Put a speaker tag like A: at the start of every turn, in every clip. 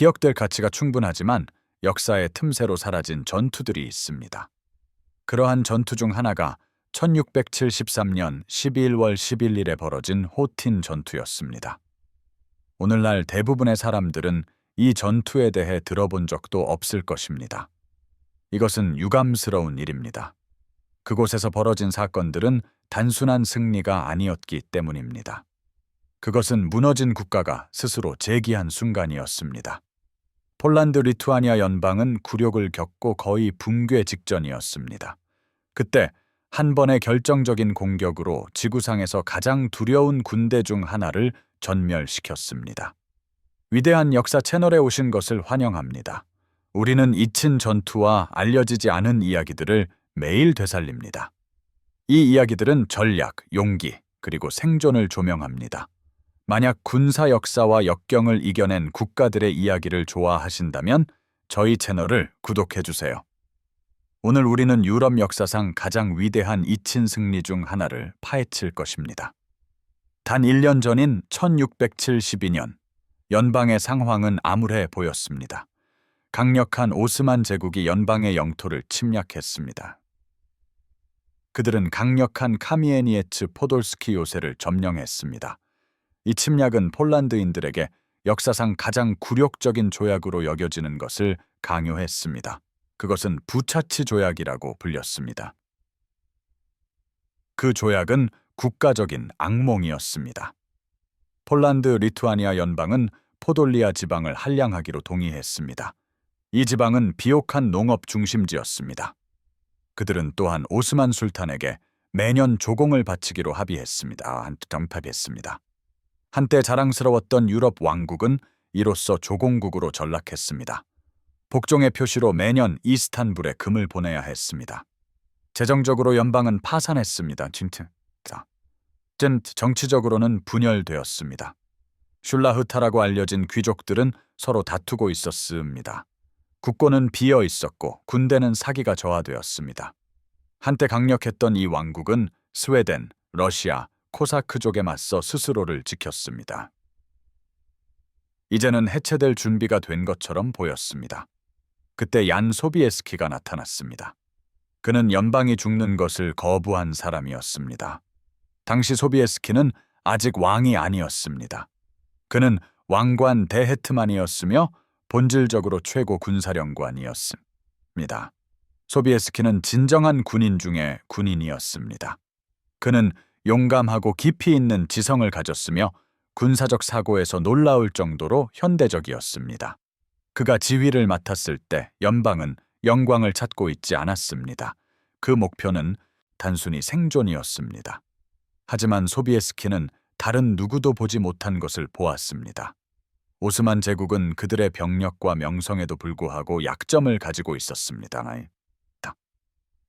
A: 기억될 가치가 충분하지만 역사의 틈새로 사라진 전투들이 있습니다. 그러한 전투 중 하나가 1673년 12월 11일에 벌어진 호틴 전투였습니다. 오늘날 대부분의 사람들은 이 전투에 대해 들어본 적도 없을 것입니다. 이것은 유감스러운 일입니다. 그곳에서 벌어진 사건들은 단순한 승리가 아니었기 때문입니다. 그것은 무너진 국가가 스스로 재기한 순간이었습니다. 폴란드 리투아니아 연방은 굴욕을 겪고 거의 붕괴 직전이었습니다. 그때 한 번의 결정적인 공격으로 지구상에서 가장 두려운 군대 중 하나를 전멸시켰습니다. 위대한 역사 채널에 오신 것을 환영합니다. 우리는 잊힌 전투와 알려지지 않은 이야기들을 매일 되살립니다. 이 이야기들은 전략, 용기, 그리고 생존을 조명합니다. 만약 군사 역사와 역경을 이겨낸 국가들의 이야기를 좋아하신다면 저희 채널을 구독해주세요. 오늘 우리는 유럽 역사상 가장 위대한 잊힌 승리 중 하나를 파헤칠 것입니다. 단 1년 전인 1672년, 연방의 상황은 암울해 보였습니다. 강력한 오스만 제국이 연방의 영토를 침략했습니다. 그들은 강력한 카미에니에츠 포돌스키 요새를 점령했습니다. 이 침략은 폴란드인들에게 역사상 가장 굴욕적인 조약으로 여겨지는 것을 강요했습니다. 그것은 부차치 조약이라고 불렸습니다. 그 조약은 국가적인 악몽이었습니다. 폴란드 리투아니아 연방은 포돌리아 지방을 할량하기로 동의했습니다. 이 지방은 비옥한 농업 중심지였습니다. 그들은 또한 오스만 술탄에게 매년 조공을 바치기로 합의했습니다. 한때 자랑스러웠던 유럽 왕국은 이로써 조공국으로 전락했습니다. 복종의 표시로 매년 이스탄불에 금을 보내야 했습니다. 재정적으로 연방은 파산했습니다. 정치적으로는 분열되었습니다. 슐라흐타라고 알려진 귀족들은 서로 다투고 있었습니다. 국고는 비어 있었고 군대는 사기가 저하되었습니다. 한때 강력했던 이 왕국은 스웨덴, 러시아, 코사크족에 맞서 스스로를 지켰습니다. 이제는 해체될 준비가 된 것처럼 보였습니다. 그때 얀 소비에스키가 나타났습니다. 그는 연방이 죽는 것을 거부한 사람이었습니다. 당시 소비에스키는 아직 왕이 아니었습니다. 그는 왕관 대헤트만이었으며 본질적으로 최고 군사령관이었습니다. 소비에스키는 진정한 군인 중의 군인이었습니다. 그는 용감하고 깊이 있는 지성을 가졌으며 군사적 사고에서 놀라울 정도로 현대적이었습니다. 그가 지휘를 맡았을 때 연방은 영광을 찾고 있지 않았습니다. 그 목표는 단순히 생존이었습니다. 하지만 소비에스키는 다른 누구도 보지 못한 것을 보았습니다. 오스만 제국은 그들의 병력과 명성에도 불구하고 약점을 가지고 있었습니다.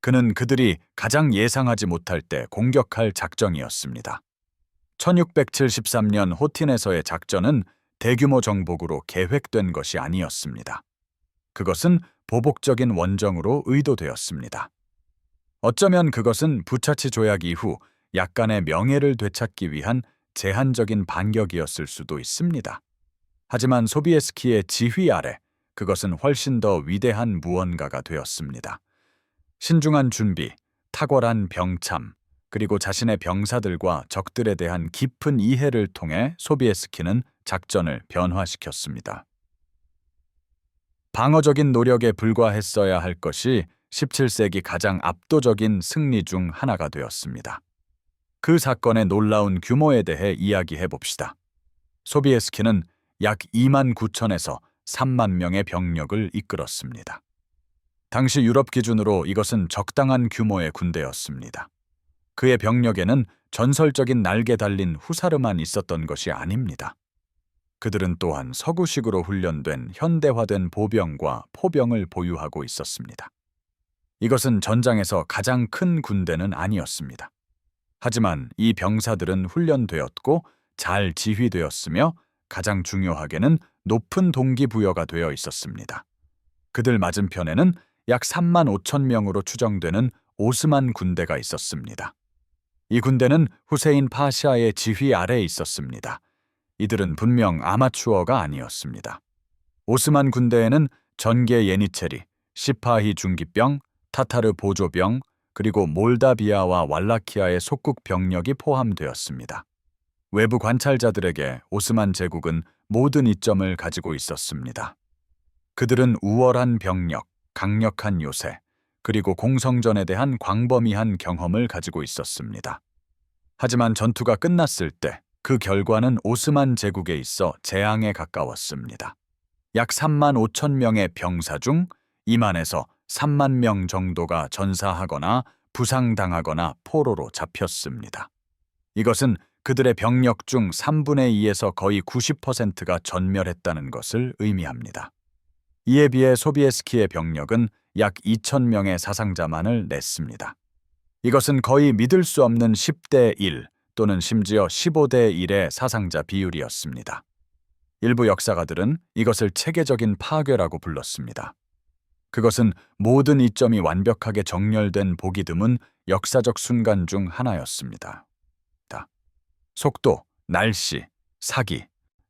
A: 그는 그들이 가장 예상하지 못할 때 공격할 작정이었습니다. 1673년 호틴에서의 작전은 대규모 정복으로 계획된 것이 아니었습니다. 그것은 보복적인 원정으로 의도되었습니다. 어쩌면 그것은 부차치 조약 이후 약간의 명예를 되찾기 위한 제한적인 반격이었을 수도 있습니다. 하지만 소비에스키의 지휘 아래 그것은 훨씬 더 위대한 무언가가 되었습니다. 신중한 준비, 탁월한 병참, 그리고 자신의 병사들과 적들에 대한 깊은 이해를 통해 소비에스키는 작전을 변화시켰습니다. 방어적인 노력에 불과했어야 할 것이 17세기 가장 압도적인 승리 중 하나가 되었습니다. 그 사건의 놀라운 규모에 대해 이야기해 봅시다. 소비에스키는 약 2만 9천에서 3만 명의 병력을 이끌었습니다. 당시 유럽 기준으로 이것은 적당한 규모의 군대였습니다. 그의 병력에는 전설적인 날개 달린 후사르만 있었던 것이 아닙니다. 그들은 또한 서구식으로 훈련된 현대화된 보병과 포병을 보유하고 있었습니다. 이것은 전장에서 가장 큰 군대는 아니었습니다. 하지만 이 병사들은 훈련되었고 잘 지휘되었으며 가장 중요하게는 높은 동기부여가 되어 있었습니다. 그들 맞은편에는 약 3만 5천 명으로 추정되는 오스만 군대가 있었습니다. 이 군대는 후세인 파샤의 지휘 아래에 있었습니다. 이들은 분명 아마추어가 아니었습니다. 오스만 군대에는 전개 예니체리, 시파히 중기병, 타타르 보조병, 그리고 몰다비아와 왈라키아의 속국 병력이 포함되었습니다. 외부 관찰자들에게 오스만 제국은 모든 이점을 가지고 있었습니다. 그들은 우월한 병력, 강력한 요새, 그리고 공성전에 대한 광범위한 경험을 가지고 있었습니다. 하지만 전투가 끝났을 때 그 결과는 오스만 제국에 있어 재앙에 가까웠습니다. 약 3만 5천 명의 병사 중 2만에서 3만 명 정도가 전사하거나 부상당하거나 포로로 잡혔습니다. 이것은 그들의 병력 중 3분의 2에서 거의 90%가 전멸했다는 것을 의미합니다. 이에 비해 소비에스키의 병력은 약 2천 명의 사상자만을 냈습니다. 이것은 거의 믿을 수 없는 10대 1 또는 심지어 15대 1의 사상자 비율이었습니다. 일부 역사가들은 이것을 체계적인 파괴라고 불렀습니다. 그것은 모든 이점이 완벽하게 정렬된 보기 드문 역사적 순간 중 하나였습니다. 속도, 날씨, 사기,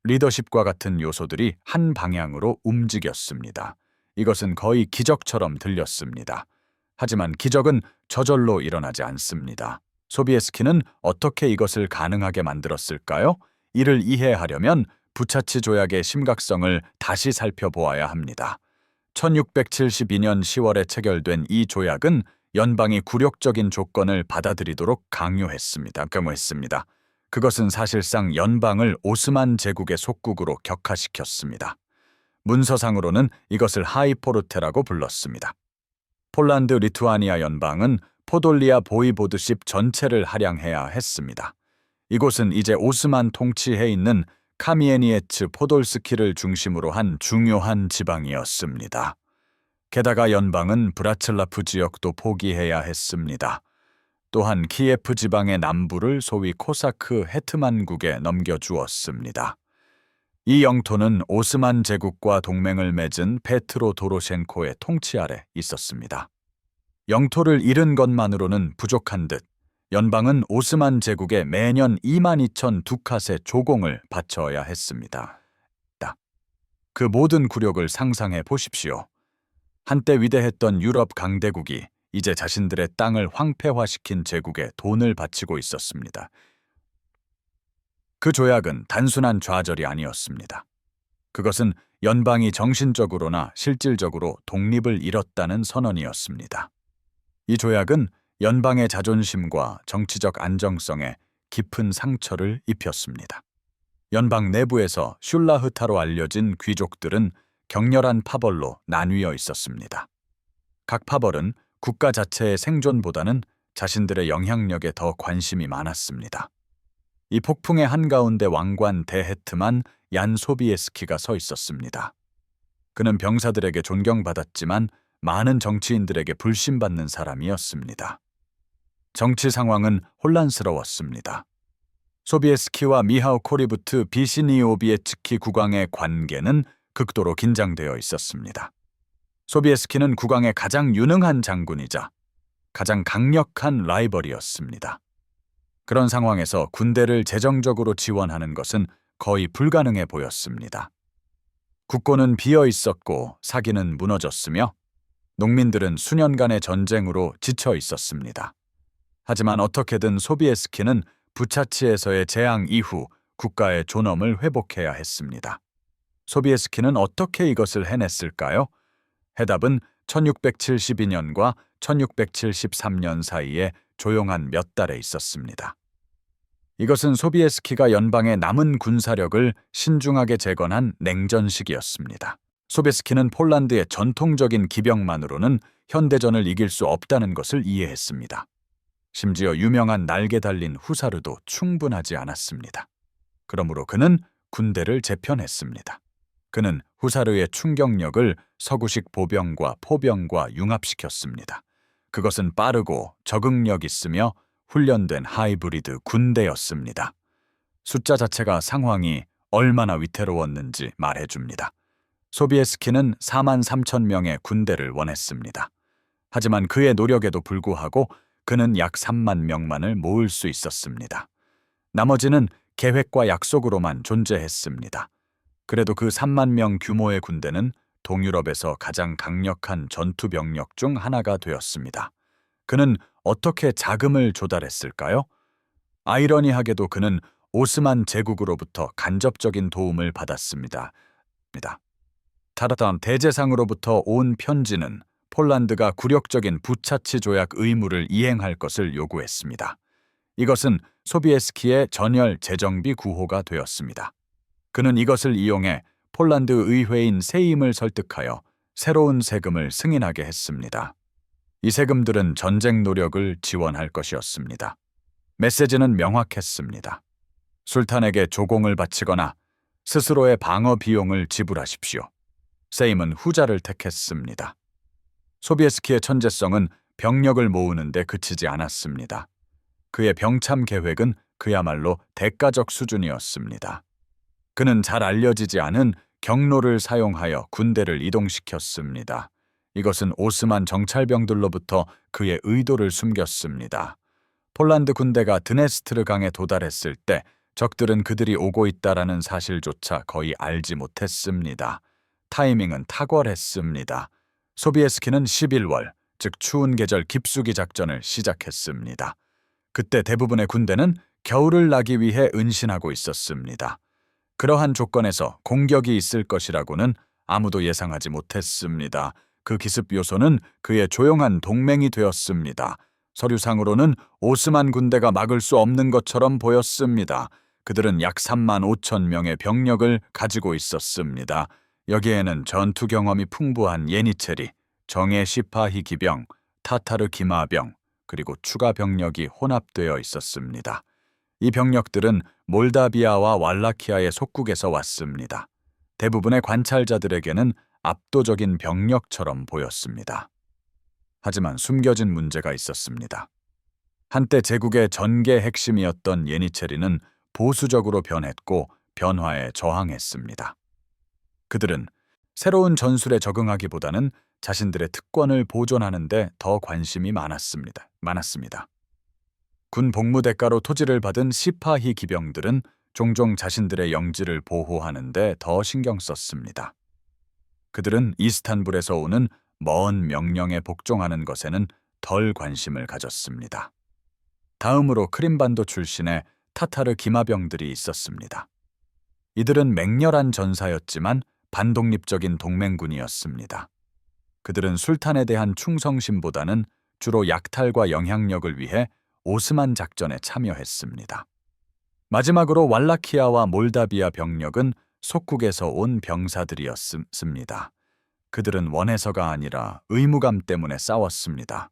A: 리더십과 같은 요소들이 한 방향으로 움직였습니다. 이것은 거의 기적처럼 들렸습니다. 하지만 기적은 저절로 일어나지 않습니다. 소비에스키는 어떻게 이것을 가능하게 만들었을까요? 이를 이해하려면 부차치 조약의 심각성을 다시 살펴보아야 합니다. 1672년 10월에 체결된 이 조약은 연방이 굴욕적인 조건을 받아들이도록 강요했습니다. 그것은 사실상 연방을 오스만 제국의 속국으로 격화시켰습니다. 문서상으로는 이것을 하이포르테라고 불렀습니다. 폴란드 리투아니아 연방은 포돌리아 보이보드십 전체를 할양해야 했습니다. 이곳은 이제 오스만 통치해 있는 카미에니에츠 포돌스키를 중심으로 한 중요한 지방이었습니다. 게다가 연방은 브라츠라프 지역도 포기해야 했습니다. 또한 키예프 지방의 남부를 소위 코사크 헤트만국에 넘겨주었습니다. 이 영토는 오스만 제국과 동맹을 맺은 페트로 도로셴코의 통치 아래 있었습니다. 영토를 잃은 것만으로는 부족한 듯 연방은 오스만 제국에 매년 2만 2천 두카세 조공을 바쳐야 했습니다. 그 모든 굴욕을 상상해 보십시오. 한때 위대했던 유럽 강대국이 이제 자신들의 땅을 황폐화시킨 제국에 돈을 바치고 있었습니다. 그 조약은 단순한 좌절이 아니었습니다. 그것은 연방이 정신적으로나 실질적으로 독립을 잃었다는 선언이었습니다. 이 조약은 연방의 자존심과 정치적 안정성에 깊은 상처를 입혔습니다. 연방 내부에서 슐라흐타로 알려진 귀족들은 격렬한 파벌로 나뉘어 있었습니다. 각 파벌은 국가 자체의 생존보다는 자신들의 영향력에 더 관심이 많았습니다. 이 폭풍의 한가운데 왕관 대헤트만 얀 소비에스키가 서 있었습니다. 그는 병사들에게 존경받았지만 많은 정치인들에게 불신받는 사람이었습니다. 정치 상황은 혼란스러웠습니다. 소비에스키와 미하우 코리부트 비시니오비에츠키 국왕의 관계는 극도로 긴장되어 있었습니다. 소비에스키는 국왕의 가장 유능한 장군이자 가장 강력한 라이벌이었습니다. 그런 상황에서 군대를 재정적으로 지원하는 것은 거의 불가능해 보였습니다. 국고는 비어 있었고 사기는 무너졌으며 농민들은 수년간의 전쟁으로 지쳐 있었습니다. 하지만 어떻게든 소비에스키는 부차치에서의 재앙 이후 국가의 존엄을 회복해야 했습니다. 소비에스키는 어떻게 이것을 해냈을까요? 해답은 1672년과 1673년 사이에 조용한 몇 달에 있었습니다. 이것은 소비에스키가 연방의 남은 군사력을 신중하게 재건한 냉전 시기였습니다. 소비에스키는 폴란드의 전통적인 기병만으로는 현대전을 이길 수 없다는 것을 이해했습니다. 심지어 유명한 날개 달린 후사르도 충분하지 않았습니다. 그러므로 그는 군대를 재편했습니다. 그는 후사르의 충격력을 서구식 보병과 포병과 융합시켰습니다. 그것은 빠르고 적응력 있으며 훈련된 하이브리드 군대였습니다. 숫자 자체가 상황이 얼마나 위태로웠는지 말해줍니다. 소비에스키는 4만 3천 명의 군대를 원했습니다. 하지만 그의 노력에도 불구하고 그는 약 3만 명만을 모을 수 있었습니다. 나머지는 계획과 약속으로만 존재했습니다. 그래도 그 3만 명 규모의 군대는 동유럽에서 가장 강력한 전투 병력 중 하나가 되었습니다. 그는 어떻게 자금을 조달했을까요? 아이러니하게도 그는 오스만 제국으로부터 간접적인 도움을 받았습니다. 타르탄 대제상으로부터 온 편지는 폴란드가 굴욕적인 부차치 조약 의무를 이행할 것을 요구했습니다. 이것은 소비에스키의 전열 재정비 구호가 되었습니다. 그는 이것을 이용해 폴란드 의회인 세임을 설득하여 새로운 세금을 승인하게 했습니다. 이 세금들은 전쟁 노력을 지원할 것이었습니다. 메시지는 명확했습니다. 술탄에게 조공을 바치거나 스스로의 방어 비용을 지불하십시오. 세임은 후자를 택했습니다. 소비에스키의 천재성은 병력을 모으는 데 그치지 않았습니다. 그의 병참 계획은 그야말로 대가적 수준이었습니다. 그는 잘 알려지지 않은 경로를 사용하여 군대를 이동시켰습니다. 이것은 오스만 정찰병들로부터 그의 의도를 숨겼습니다. 폴란드 군대가 드네스트르 강에 도달했을 때 적들은 그들이 오고 있다라는 사실조차 거의 알지 못했습니다. 타이밍은 탁월했습니다. 소비에스키는 11월, 즉 추운 계절 깊숙이 작전을 시작했습니다. 그때 대부분의 군대는 겨울을 나기 위해 은신하고 있었습니다. 그러한 조건에서 공격이 있을 것이라고는 아무도 예상하지 못했습니다. 그 기습 요소는 그의 조용한 동맹이 되었습니다. 서류상으로는 오스만 군대가 막을 수 없는 것처럼 보였습니다. 그들은 약 3만 5천 명의 병력을 가지고 있었습니다. 여기에는 전투 경험이 풍부한 예니체리, 정예 시파히 기병, 타타르 기마병, 그리고 추가 병력이 혼합되어 있었습니다. 이 병력들은 몰다비아와 왈라키아의 속국에서 왔습니다. 대부분의 관찰자들에게는 압도적인 병력처럼 보였습니다. 하지만 숨겨진 문제가 있었습니다. 한때 제국의 전개 핵심이었던 예니체리는 보수적으로 변했고 변화에 저항했습니다. 그들은 새로운 전술에 적응하기보다는 자신들의 특권을 보존하는 데 더 관심이 많았습니다. 군 복무 대가로 토지를 받은 시파히 기병들은 종종 자신들의 영지를 보호하는 데 더 신경 썼습니다. 그들은 이스탄불에서 오는 먼 명령에 복종하는 것에는 덜 관심을 가졌습니다. 다음으로 크림반도 출신의 타타르 기마병들이 있었습니다. 이들은 맹렬한 전사였지만 반독립적인 동맹군이었습니다. 그들은 술탄에 대한 충성심보다는 주로 약탈과 영향력을 위해 오스만 작전에 참여했습니다. 마지막으로 왈라키아와 몰다비아 병력은 속국에서 온 병사들이었습니다. 그들은 원해서가 아니라 의무감 때문에 싸웠습니다.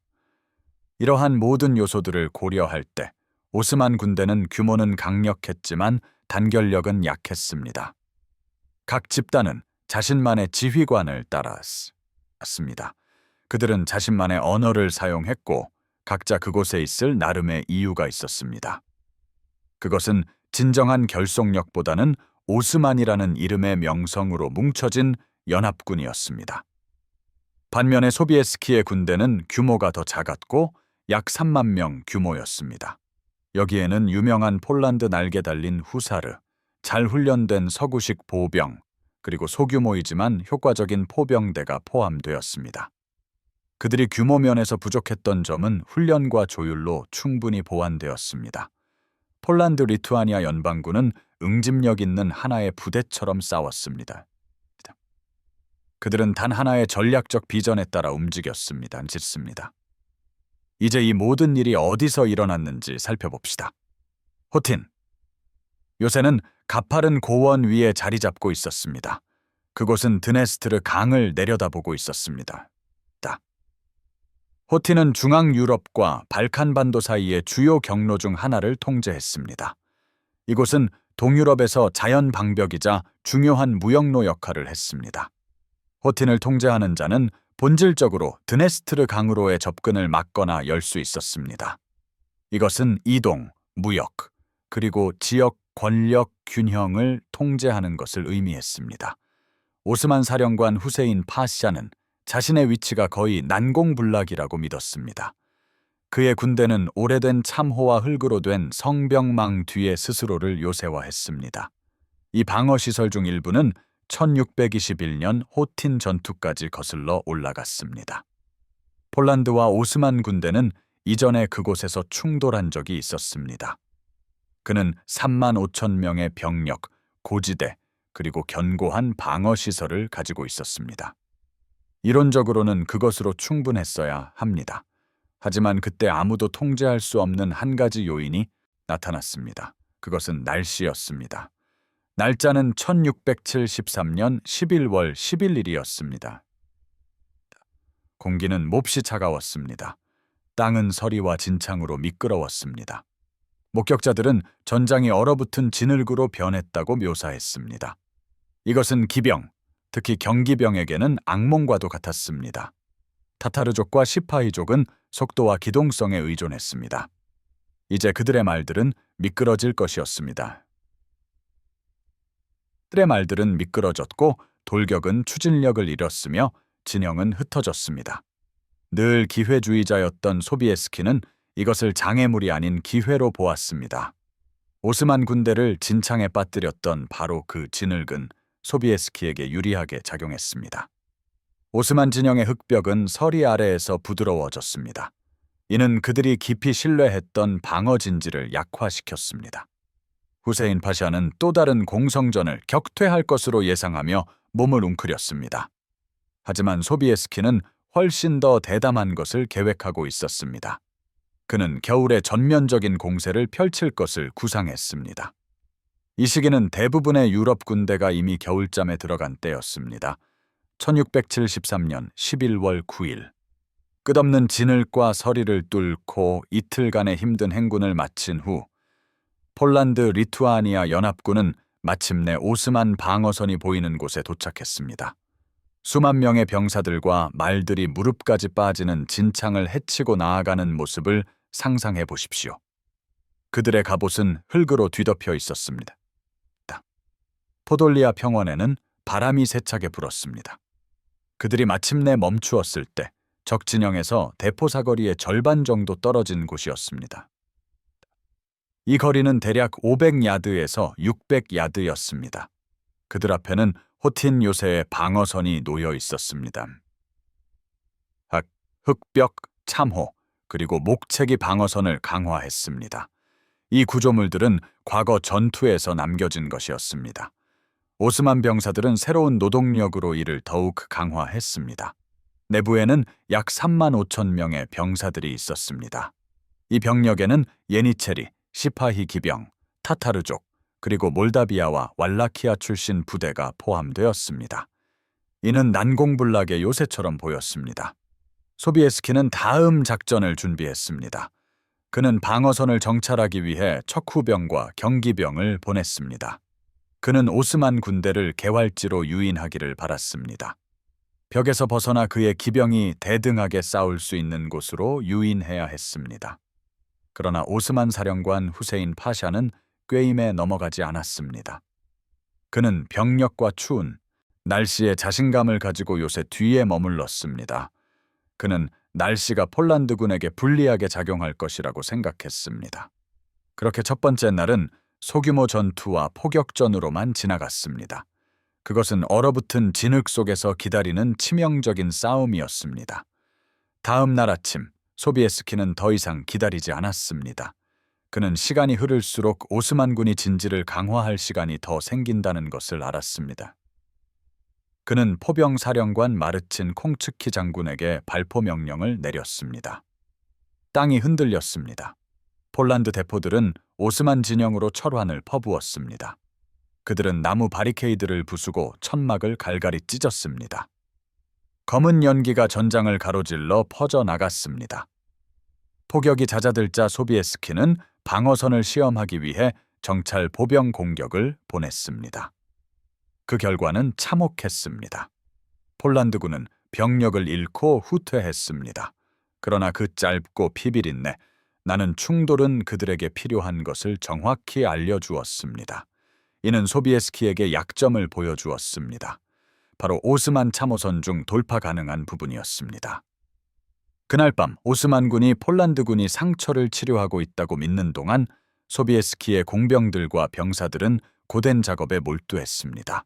A: 이러한 모든 요소들을 고려할 때 오스만 군대는 규모는 강력했지만 단결력은 약했습니다. 각 집단은 자신만의 지휘관을 따랐습니다. 그들은 자신만의 언어를 사용했고 각자 그곳에 있을 나름의 이유가 있었습니다. 그것은 진정한 결속력보다는 오스만이라는 이름의 명성으로 뭉쳐진 연합군이었습니다. 반면에 소비에스키의 군대는 규모가 더 작았고 약 3만 명 규모였습니다. 여기에는 유명한 폴란드 날개 달린 후사르, 잘 훈련된 서구식 보병, 그리고 소규모이지만 효과적인 포병대가 포함되었습니다. 그들이 규모 면에서 부족했던 점은 훈련과 조율로 충분히 보완되었습니다. 폴란드 리투아니아 연방군은 응집력 있는 하나의 부대처럼 싸웠습니다. 그들은 단 하나의 전략적 비전에 따라 움직였습니다. 이제 이 모든 일이 어디서 일어났는지 살펴봅시다. 호틴. 요새는 가파른 고원 위에 자리 잡고 있었습니다. 그곳은 드네스트르 강을 내려다보고 있었습니다. 호틴은 중앙 유럽과 발칸반도 사이의 주요 경로 중 하나를 통제했습니다. 이곳은 동유럽에서 자연 방벽이자 중요한 무역로 역할을 했습니다. 호틴을 통제하는 자는 본질적으로 드네스트르 강으로의 접근을 막거나 열 수 있었습니다. 이것은 이동, 무역, 그리고 지역 권력 균형을 통제하는 것을 의미했습니다. 오스만 사령관 후세인 파샤는 자신의 위치가 거의 난공불락이라고 믿었습니다. 그의 군대는 오래된 참호와 흙으로 된 성벽망 뒤에 스스로를 요새화했습니다. 이 방어시설 중 일부는 1621년 호틴 전투까지 거슬러 올라갔습니다. 폴란드와 오스만 군대는 이전에 그곳에서 충돌한 적이 있었습니다. 그는 3만 5천 명의 병력, 고지대, 그리고 견고한 방어시설을 가지고 있었습니다. 이론적으로는 그것으로 충분했어야 합니다. 하지만 그때 아무도 통제할 수 없는 한 가지 요인이 나타났습니다. 그것은 날씨였습니다. 날짜는 1673년 11월 11일이었습니다. 공기는 몹시 차가웠습니다. 땅은 서리와 진창으로 미끄러웠습니다. 목격자들은 전장이 얼어붙은 진흙으로 변했다고 묘사했습니다. 이것은 기병, 특히 경기병에게는 악몽과도 같았습니다. 타타르족과 시파이족은 속도와 기동성에 의존했습니다. 이제 그들의 말들은 미끄러질 것이었습니다. 그들의 말들은 미끄러졌고 돌격은 추진력을 잃었으며 진영은 흩어졌습니다. 늘 기회주의자였던 소비에스키는 이것을 장애물이 아닌 기회로 보았습니다. 오스만 군대를 진창에 빠뜨렸던 바로 그 진흙은 소비에스키에게 유리하게 작용했습니다. 오스만 진영의 흙벽은 서리 아래에서 부드러워졌습니다. 이는 그들이 깊이 신뢰했던 방어 진지를 약화시켰습니다. 후세인 파샤는 또 다른 공성전을 격퇴할 것으로 예상하며 몸을 웅크렸습니다. 하지만 소비에스키는 훨씬 더 대담한 것을 계획하고 있었습니다. 그는 겨울에 전면적인 공세를 펼칠 것을 구상했습니다. 이 시기는 대부분의 유럽 군대가 이미 겨울잠에 들어간 때였습니다. 1673년 11월 9일. 끝없는 진흙과 서리를 뚫고 이틀간의 힘든 행군을 마친 후 폴란드 리투아니아 연합군은 마침내 오스만 방어선이 보이는 곳에 도착했습니다. 수만 명의 병사들과 말들이 무릎까지 빠지는 진창을 헤치고 나아가는 모습을 상상해 보십시오. 그들의 갑옷은 흙으로 뒤덮여 있었습니다. 포돌리아 평원에는 바람이 세차게 불었습니다. 그들이 마침내 멈추었을 때 적 진영에서 대포 사거리의 절반 정도 떨어진 곳이었습니다. 이 거리는 대략 500야드에서 600야드였습니다. 그들 앞에는 호틴 요새의 방어선이 놓여 있었습니다. 흙벽, 참호, 그리고 목채기 방어선을 강화했습니다. 이 구조물들은 과거 전투에서 남겨진 것이었습니다. 오스만 병사들은 새로운 노동력으로 이를 더욱 강화했습니다. 내부에는 약 3만 5천 명의 병사들이 있었습니다. 이 병력에는 예니체리, 시파히 기병, 타타르족, 그리고 몰다비아와 왈라키아 출신 부대가 포함되었습니다. 이는 난공불락의 요새처럼 보였습니다. 소비에스키는 다음 작전을 준비했습니다. 그는 방어선을 정찰하기 위해 척후병과 경기병을 보냈습니다. 그는 오스만 군대를 개활지로 유인하기를 바랐습니다. 벽에서 벗어나 그의 기병이 대등하게 싸울 수 있는 곳으로 유인해야 했습니다. 그러나 오스만 사령관 후세인 파샤는 꾀임에 넘어가지 않았습니다. 그는 병력과 추운, 날씨에 자신감을 가지고 요새 뒤에 머물렀습니다. 그는 날씨가 폴란드군에게 불리하게 작용할 것이라고 생각했습니다. 그렇게 첫 번째 날은 소규모 전투와 포격전으로만 지나갔습니다. 그것은 얼어붙은 진흙 속에서 기다리는 치명적인 싸움이었습니다. 다음 날 아침, 소비에스키는 더 이상 기다리지 않았습니다. 그는 시간이 흐를수록 오스만군이 진지를 강화할 시간이 더 생긴다는 것을 알았습니다. 그는 포병 사령관 마르친 콩츠키 장군에게 발포 명령을 내렸습니다. 땅이 흔들렸습니다. 폴란드 대포들은 오스만 진영으로 철환을 퍼부었습니다. 그들은 나무 바리케이드를 부수고 천막을 갈갈이 찢었습니다. 검은 연기가 전장을 가로질러 퍼져나갔습니다. 포격이 잦아들자 소비에스키는 방어선을 시험하기 위해 정찰 보병 공격을 보냈습니다. 그 결과는 참혹했습니다. 폴란드군은 병력을 잃고 후퇴했습니다. 그러나 그 짧고 피비린내, 나는 충돌은 그들에게 필요한 것을 정확히 알려주었습니다. 이는 소비에스키에게 약점을 보여주었습니다. 바로 오스만 참호선 중 돌파 가능한 부분이었습니다. 그날 밤 오스만군이 폴란드군이 상처를 치료하고 있다고 믿는 동안 소비에스키의 공병들과 병사들은 고된 작업에 몰두했습니다.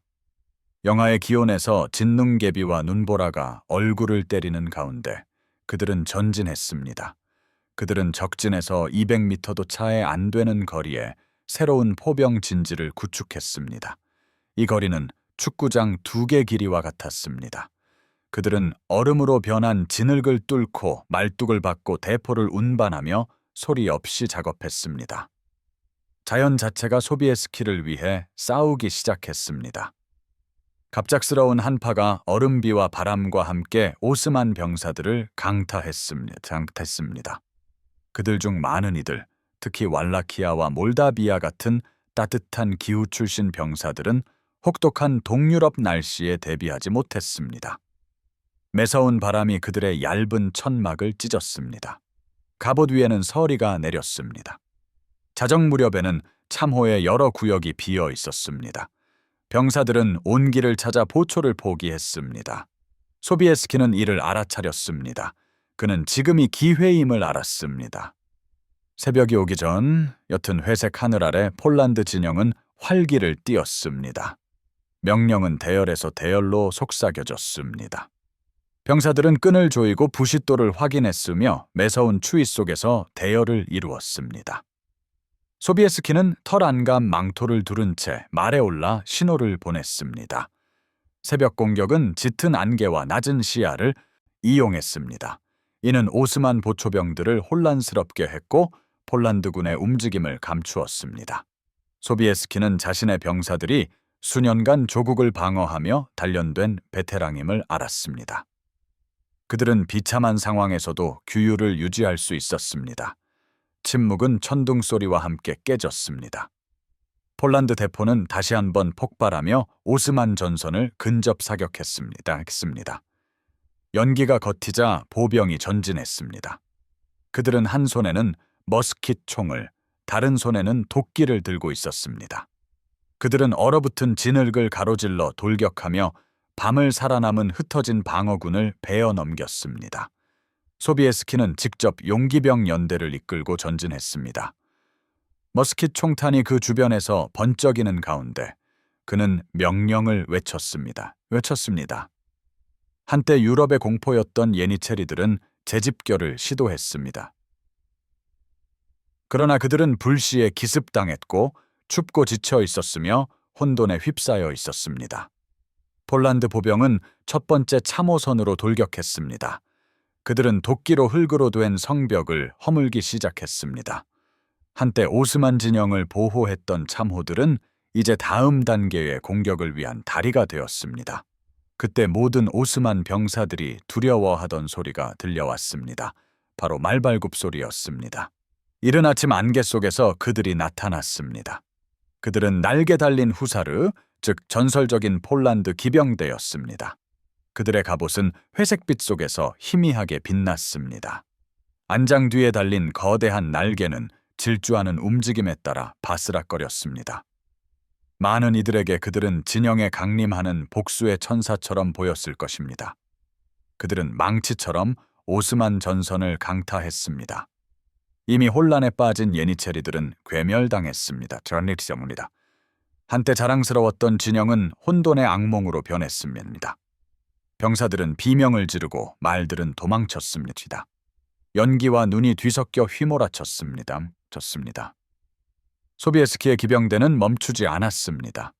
A: 영하의 기온에서 진눈개비와 눈보라가 얼굴을 때리는 가운데 그들은 전진했습니다. 그들은 적진에서 200m도 차에 안 되는 거리에 새로운 포병 진지를 구축했습니다. 이 거리는 축구장 2개 길이와 같았습니다. 그들은 얼음으로 변한 진흙을 뚫고 말뚝을 박고 대포를 운반하며 소리 없이 작업했습니다. 자연 자체가 소비에스키를 위해 싸우기 시작했습니다. 갑작스러운 한파가 얼음비와 바람과 함께 오스만 병사들을 강타했습니다. 그들 중 많은 이들, 특히 왈라키아와 몰다비아 같은 따뜻한 기후 출신 병사들은 혹독한 동유럽 날씨에 대비하지 못했습니다. 매서운 바람이 그들의 얇은 천막을 찢었습니다. 갑옷 위에는 서리가 내렸습니다. 자정 무렵에는 참호의 여러 구역이 비어 있었습니다. 병사들은 온기를 찾아 보초를 포기했습니다. 소비에스키는 이를 알아차렸습니다. 그는 지금이 기회임을 알았습니다. 새벽이 오기 전 옅은 회색 하늘 아래 폴란드 진영은 활기를 띠었습니다. 명령은 대열에서 대열로 속삭여졌습니다. 병사들은 끈을 조이고 부싯돌을 확인했으며 매서운 추위 속에서 대열을 이루었습니다. 소비에스키는 털 안감 망토를 두른 채 말에 올라 신호를 보냈습니다. 새벽 공격은 짙은 안개와 낮은 시야를 이용했습니다. 이는 오스만 보초병들을 혼란스럽게 했고 폴란드군의 움직임을 감추었습니다. 소비에스키는 자신의 병사들이 수년간 조국을 방어하며 단련된 베테랑임을 알았습니다. 그들은 비참한 상황에서도 규율을 유지할 수 있었습니다. 침묵은 천둥 소리와 함께 깨졌습니다. 폴란드 대포는 다시 한번 폭발하며 오스만 전선을 근접 사격했습니다. 연기가 겉히자 보병이 전진했습니다. 그들은 한 손에는 머스킷 총을, 다른 손에는 도끼를 들고 있었습니다. 그들은 얼어붙은 진흙을 가로질러 돌격하며 밤을 살아남은 흩어진 방어군을 베어 넘겼습니다. 소비에스키는 직접 용기병 연대를 이끌고 전진했습니다. 머스킷 총탄이 그 주변에서 번쩍이는 가운데 그는 명령을 외쳤습니다. 한때 유럽의 공포였던 예니체리들은 재집결을 시도했습니다. 그러나 그들은 불시에 기습당했고 춥고 지쳐 있었으며 혼돈에 휩싸여 있었습니다. 폴란드 보병은 첫 번째 참호선으로 돌격했습니다. 그들은 도끼로 흙으로 된 성벽을 허물기 시작했습니다. 한때 오스만 진영을 보호했던 참호들은 이제 다음 단계의 공격을 위한 다리가 되었습니다. 그때 모든 오스만 병사들이 두려워하던 소리가 들려왔습니다. 바로 말발굽 소리였습니다. 이른 아침 안개 속에서 그들이 나타났습니다. 그들은 날개 달린 후사르, 즉 전설적인 폴란드 기병대였습니다. 그들의 갑옷은 회색빛 속에서 희미하게 빛났습니다. 안장 뒤에 달린 거대한 날개는 질주하는 움직임에 따라 바스락거렸습니다. 많은 이들에게 그들은 진영에 강림하는 복수의 천사처럼 보였을 것입니다. 그들은 망치처럼 오스만 전선을 강타했습니다. 이미 혼란에 빠진 예니체리들은 괴멸당했습니다. 한때 자랑스러웠던 진영은 혼돈의 악몽으로 변했습니다. 병사들은 비명을 지르고 말들은 도망쳤습니다. 연기와 눈이 뒤섞여 휘몰아쳤습니다. 소비에스키의 기병대는 멈추지 않았습니다.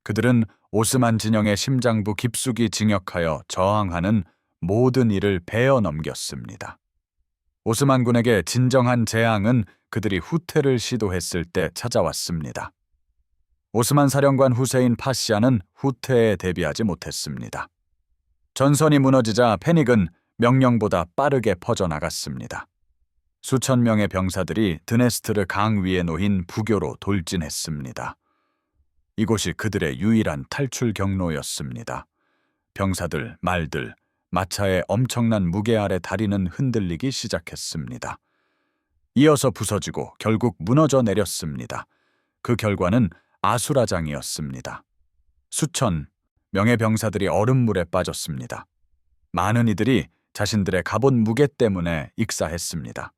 A: 그들은 오스만 진영의 심장부 깊숙이 진격하여 저항하는 모든 일을 베어 넘겼습니다. 오스만군에게 진정한 재앙은 그들이 후퇴를 시도했을 때 찾아왔습니다. 오스만 사령관 후세인 파시아는 후퇴에 대비하지 못했습니다. 전선이 무너지자 패닉은 명령보다 빠르게 퍼져나갔습니다. 수천 명의 병사들이 드네스트르 강 위에 놓인 부교로 돌진했습니다. 이곳이 그들의 유일한 탈출 경로였습니다. 병사들, 말들, 마차의 엄청난 무게 아래 다리는 흔들리기 시작했습니다. 이어서 부서지고 결국 무너져 내렸습니다. 그 결과는 아수라장이었습니다. 수천 명의 병사들이 얼음물에 빠졌습니다. 많은 이들이 자신들의 갑옷 무게 때문에 익사했습니다.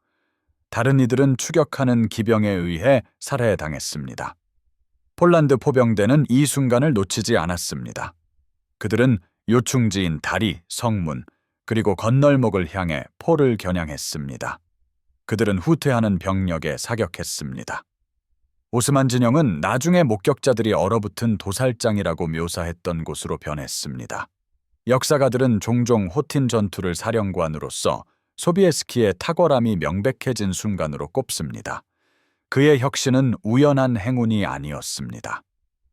A: 다른 이들은 추격하는 기병에 의해 살해당했습니다. 폴란드 포병대는 이 순간을 놓치지 않았습니다. 그들은 요충지인 다리, 성문, 그리고 건널목을 향해 포를 겨냥했습니다. 그들은 후퇴하는 병력에 사격했습니다. 오스만 진영은 나중에 목격자들이 얼어붙은 도살장이라고 묘사했던 곳으로 변했습니다. 역사가들은 종종 호틴 전투를 사령관으로서 소비에스키의 탁월함이 명백해진 순간으로 꼽습니다. 그의 혁신은 우연한 행운이 아니었습니다.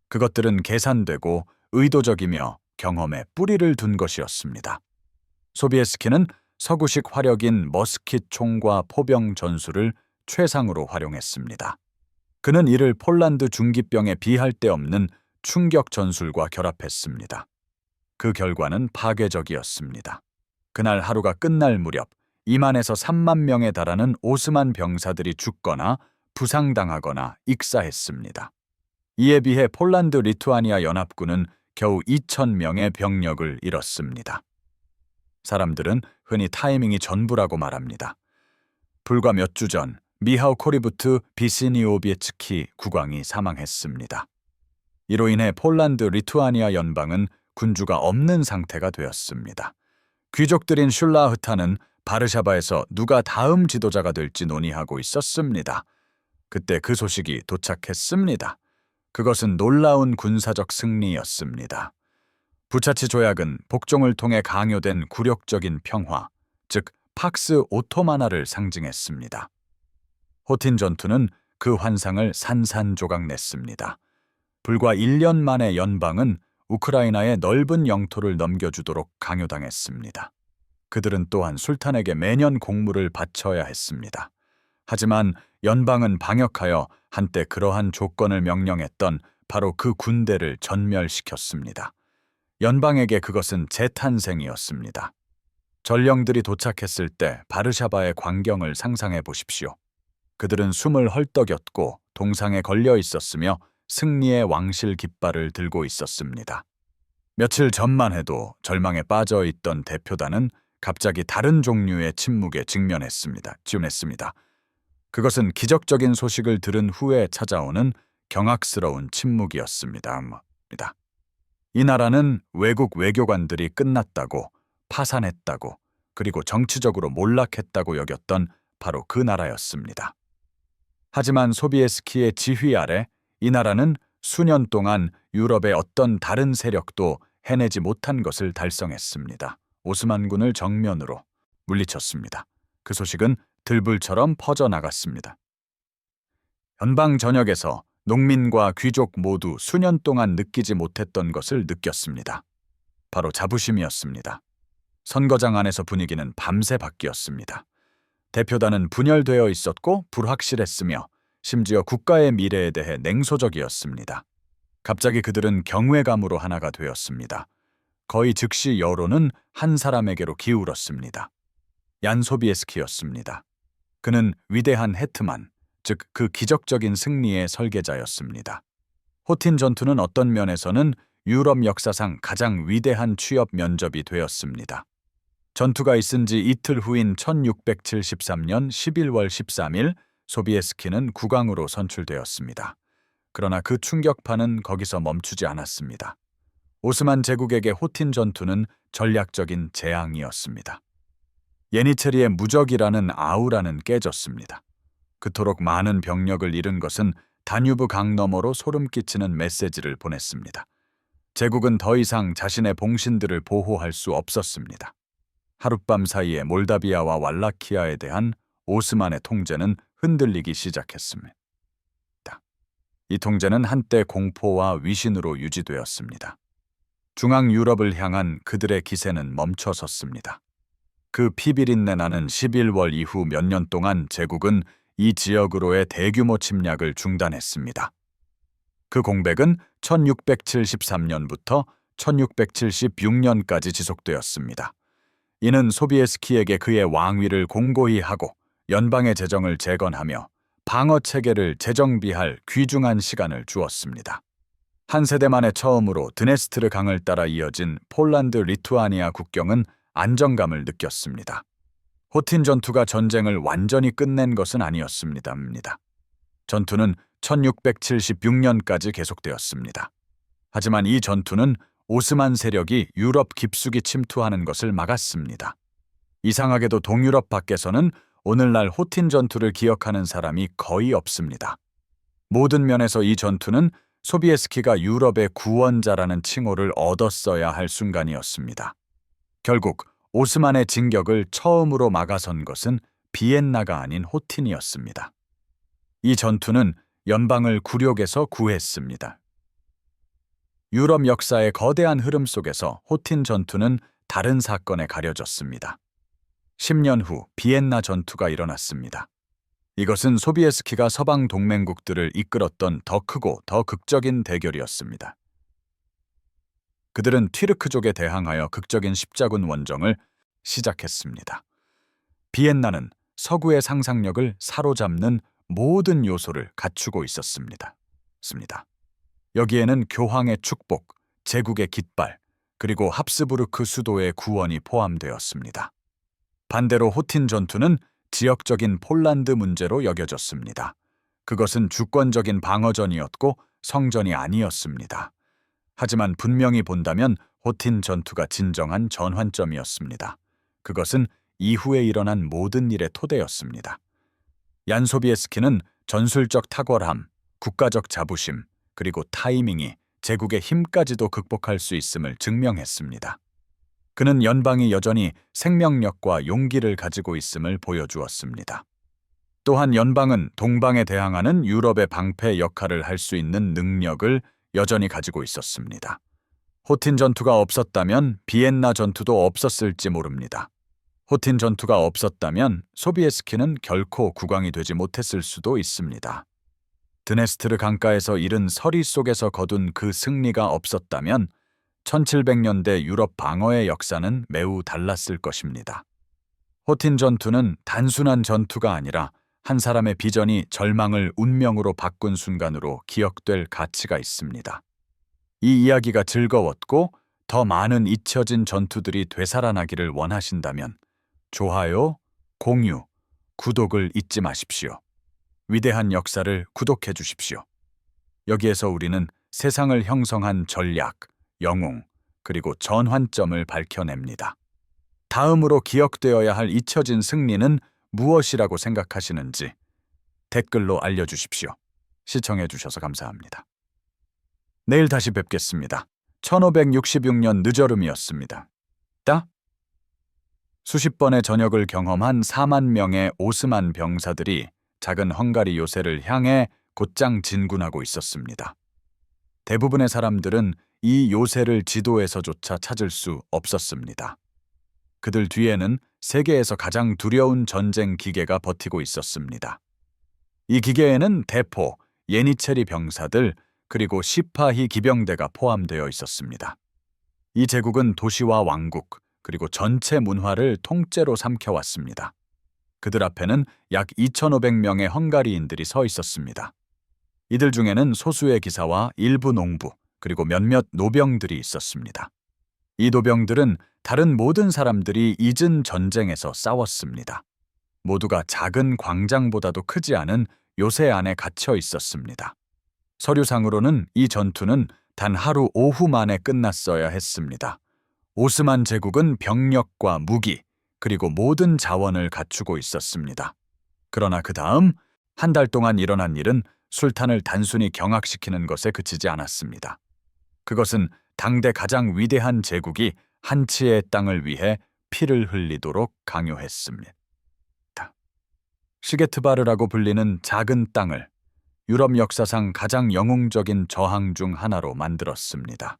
A: 그것들은 계산되고 의도적이며 경험에 뿌리를 둔 것이었습니다. 소비에스키는 서구식 화력인 머스킷 총과 포병 전술을 최상으로 활용했습니다. 그는 이를 폴란드 중기병에 비할 데 없는 충격 전술과 결합했습니다. 그 결과는 파괴적이었습니다. 그날 하루가 끝날 무렵 2만에서 3만 명에 달하는 오스만 병사들이 죽거나 부상당하거나 익사했습니다. 이에 비해 폴란드 리투아니아 연합군은 겨우 2,000명의 병력을 잃었습니다. 사람들은 흔히 타이밍이 전부라고 말합니다. 불과 몇 주 전 미하우 코리부트 비시니오비에츠키 국왕이 사망했습니다. 이로 인해 폴란드 리투아니아 연방은 군주가 없는 상태가 되었습니다. 귀족들인 슐라흐타는 바르샤바에서 누가 다음 지도자가 될지 논의하고 있었습니다. 그때 그 소식이 도착했습니다. 그것은 놀라운 군사적 승리였습니다. 부차치 조약은 복종을 통해 강요된 굴욕적인 평화, 즉 팍스 오토마나를 상징했습니다. 호틴 전투는 그 환상을 산산조각냈습니다. 불과 1년 만에 연방은 우크라이나의 넓은 영토를 넘겨주도록 강요당했습니다. 그들은 또한 술탄에게 매년 공물을 바쳐야 했습니다. 하지만 연방은 방역하여 한때 그러한 조건을 명령했던 바로 그 군대를 전멸시켰습니다. 연방에게 그것은 재탄생이었습니다. 전령들이 도착했을 때 바르샤바의 광경을 상상해 보십시오. 그들은 숨을 헐떡였고 동상에 걸려 있었으며 승리의 왕실 깃발을 들고 있었습니다. 며칠 전만 해도 절망에 빠져 있던 대표단은 갑자기 다른 종류의 침묵에 직면했습니다. 그것은 기적적인 소식을 들은 후에 찾아오는 경악스러운 침묵이었습니다. 이 나라는 외국 외교관들이 끝났다고, 파산했다고, 그리고 정치적으로 몰락했다고 여겼던 바로 그 나라였습니다. 하지만 소비에스키의 지휘 아래 이 나라는 수년 동안 유럽의 어떤 다른 세력도 해내지 못한 것을 달성했습니다. 오스만군을 정면으로 물리쳤습니다. 그 소식은 들불처럼 퍼져나갔습니다. 연방 전역에서 농민과 귀족 모두 수년 동안 느끼지 못했던 것을 느꼈습니다. 바로 자부심이었습니다. 선거장 안에서 분위기는 밤새 바뀌었습니다. 대표단은 분열되어 있었고 불확실했으며 심지어 국가의 미래에 대해 냉소적이었습니다. 갑자기 그들은 경외감으로 하나가 되었습니다. 거의 즉시 여론은 한 사람에게로 기울었습니다. 얀 소비에스키였습니다. 그는 위대한 헤트만, 즉 그 기적적인 승리의 설계자였습니다. 호틴 전투는 어떤 면에서는 유럽 역사상 가장 위대한 취업 면접이 되었습니다. 전투가 있은 지 이틀 후인 1673년 11월 13일 소비에스키는 국왕으로 선출되었습니다. 그러나 그 충격파는 거기서 멈추지 않았습니다. 오스만 제국에게 호틴 전투는 전략적인 재앙이었습니다. 예니체리의 무적이라는 아우라는 깨졌습니다. 그토록 많은 병력을 잃은 것은 다뉴브 강 너머로 소름 끼치는 메시지를 보냈습니다. 제국은 더 이상 자신의 봉신들을 보호할 수 없었습니다. 하룻밤 사이에 몰다비아와 왈라키아에 대한 오스만의 통제는 흔들리기 시작했습니다. 이 통제는 한때 공포와 위신으로 유지되었습니다. 중앙 유럽을 향한 그들의 기세는 멈춰섰습니다. 그 피비린내 나는 11월 이후 몇 년 동안 제국은 이 지역으로의 대규모 침략을 중단했습니다. 그 공백은 1673년부터 1676년까지 지속되었습니다. 이는 소비에스키에게 그의 왕위를 공고히 하고 연방의 재정을 재건하며 방어 체계를 재정비할 귀중한 시간을 주었습니다. 한 세대 만에 처음으로 드네스트르 강을 따라 이어진 폴란드 리투아니아 국경은 안정감을 느꼈습니다. 호틴 전투가 전쟁을 완전히 끝낸 것은 아니었습니다. 전투는 1676년까지 계속되었습니다. 하지만 이 전투는 오스만 세력이 유럽 깊숙이 침투하는 것을 막았습니다. 이상하게도 동유럽 밖에서는 오늘날 호틴 전투를 기억하는 사람이 거의 없습니다. 모든 면에서 이 전투는 소비에스키가 유럽의 구원자라는 칭호를 얻었어야 할 순간이었습니다. 결국 오스만의 진격을 처음으로 막아선 것은 비엔나가 아닌 호틴이었습니다. 이 전투는 연방을 굴욕에서 구했습니다. 유럽 역사의 거대한 흐름 속에서 호틴 전투는 다른 사건에 가려졌습니다. 10년 후 비엔나 전투가 일어났습니다. 이것은 소비에스키가 서방 동맹국들을 이끌었던 더 크고 더 극적인 대결이었습니다. 그들은 튀르크족에 대항하여 극적인 십자군 원정을 시작했습니다. 비엔나는 서구의 상상력을 사로잡는 모든 요소를 갖추고 있었습니다. 여기에는 교황의 축복, 제국의 깃발, 그리고 합스부르크 수도의 구원이 포함되었습니다. 반대로 호틴 전투는 지역적인 폴란드 문제로 여겨졌습니다. 그것은 주권적인 방어전이었고 성전이 아니었습니다. 하지만 분명히 본다면 호틴 전투가 진정한 전환점이었습니다. 그것은 이후에 일어난 모든 일의 토대였습니다. 얀 소비에스키는 전술적 탁월함, 국가적 자부심, 그리고 타이밍이 제국의 힘까지도 극복할 수 있음을 증명했습니다. 그는 연방이 여전히 생명력과 용기를 가지고 있음을 보여주었습니다. 또한 연방은 동방에 대항하는 유럽의 방패 역할을 할 수 있는 능력을 여전히 가지고 있었습니다. 호틴 전투가 없었다면 비엔나 전투도 없었을지 모릅니다. 호틴 전투가 없었다면 소비에스키는 결코 국왕이 되지 못했을 수도 있습니다. 드네스트르 강가에서 잃은 서리 속에서 거둔 그 승리가 없었다면 1700년대 유럽 방어의 역사는 매우 달랐을 것입니다. 호틴 전투는 단순한 전투가 아니라 한 사람의 비전이 절망을 운명으로 바꾼 순간으로 기억될 가치가 있습니다. 이 이야기가 즐거웠고 더 많은 잊혀진 전투들이 되살아나기를 원하신다면 좋아요, 공유, 구독을 잊지 마십시오. 위대한 역사를 구독해 주십시오. 여기에서 우리는 세상을 형성한 전략, 영웅, 그리고 전환점을 밝혀냅니다. 다음으로 기억되어야 할 잊혀진 승리는 무엇이라고 생각하시는지 댓글로 알려주십시오. 시청해 주셔서 감사합니다. 내일 다시 뵙겠습니다. 1566년 늦여름이었습니다. 수십 번의 전역을 경험한 4만 명의 오스만 병사들이 작은 헝가리 요새를 향해 곧장 진군하고 있었습니다. 대부분의 사람들은 이 요새를 지도에서조차 찾을 수 없었습니다. 그들 뒤에는 세계에서 가장 두려운 전쟁 기계가 버티고 있었습니다. 이 기계에는 대포, 예니체리 병사들, 그리고 시파히 기병대가 포함되어 있었습니다. 이 제국은 도시와 왕국, 그리고 전체 문화를 통째로 삼켜왔습니다. 그들 앞에는 약 2,500명의 헝가리인들이 서 있었습니다. 이들 중에는 소수의 기사와 일부 농부, 그리고 몇몇 노병들이 있었습니다. 이 노병들은 다른 모든 사람들이 잊은 전쟁에서 싸웠습니다. 모두가 작은 광장보다도 크지 않은 요새 안에 갇혀 있었습니다. 서류상으로는 이 전투는 단 하루 오후 만에 끝났어야 했습니다. 오스만 제국은 병력과 무기, 그리고 모든 자원을 갖추고 있었습니다. 그러나 그 다음 한 달 동안 일어난 일은 술탄을 단순히 경악시키는 것에 그치지 않았습니다. 그것은 당대 가장 위대한 제국이 한 치의 땅을 위해 피를 흘리도록 강요했습니다. 시게트바르라고 불리는 작은 땅을 유럽 역사상 가장 영웅적인 저항 중 하나로 만들었습니다.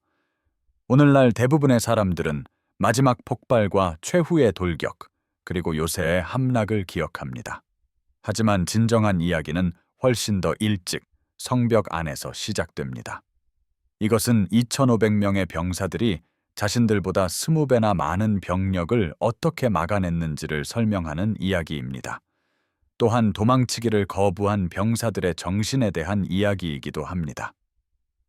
A: 오늘날 대부분의 사람들은 마지막 폭발과 최후의 돌격, 그리고 요새의 함락을 기억합니다. 하지만 진정한 이야기는 훨씬 더 일찍 성벽 안에서 시작됩니다. 이것은 2,500명의 병사들이 자신들보다 20배나 많은 병력을 어떻게 막아냈는지를 설명하는 이야기입니다. 또한 도망치기를 거부한 병사들의 정신에 대한 이야기이기도 합니다.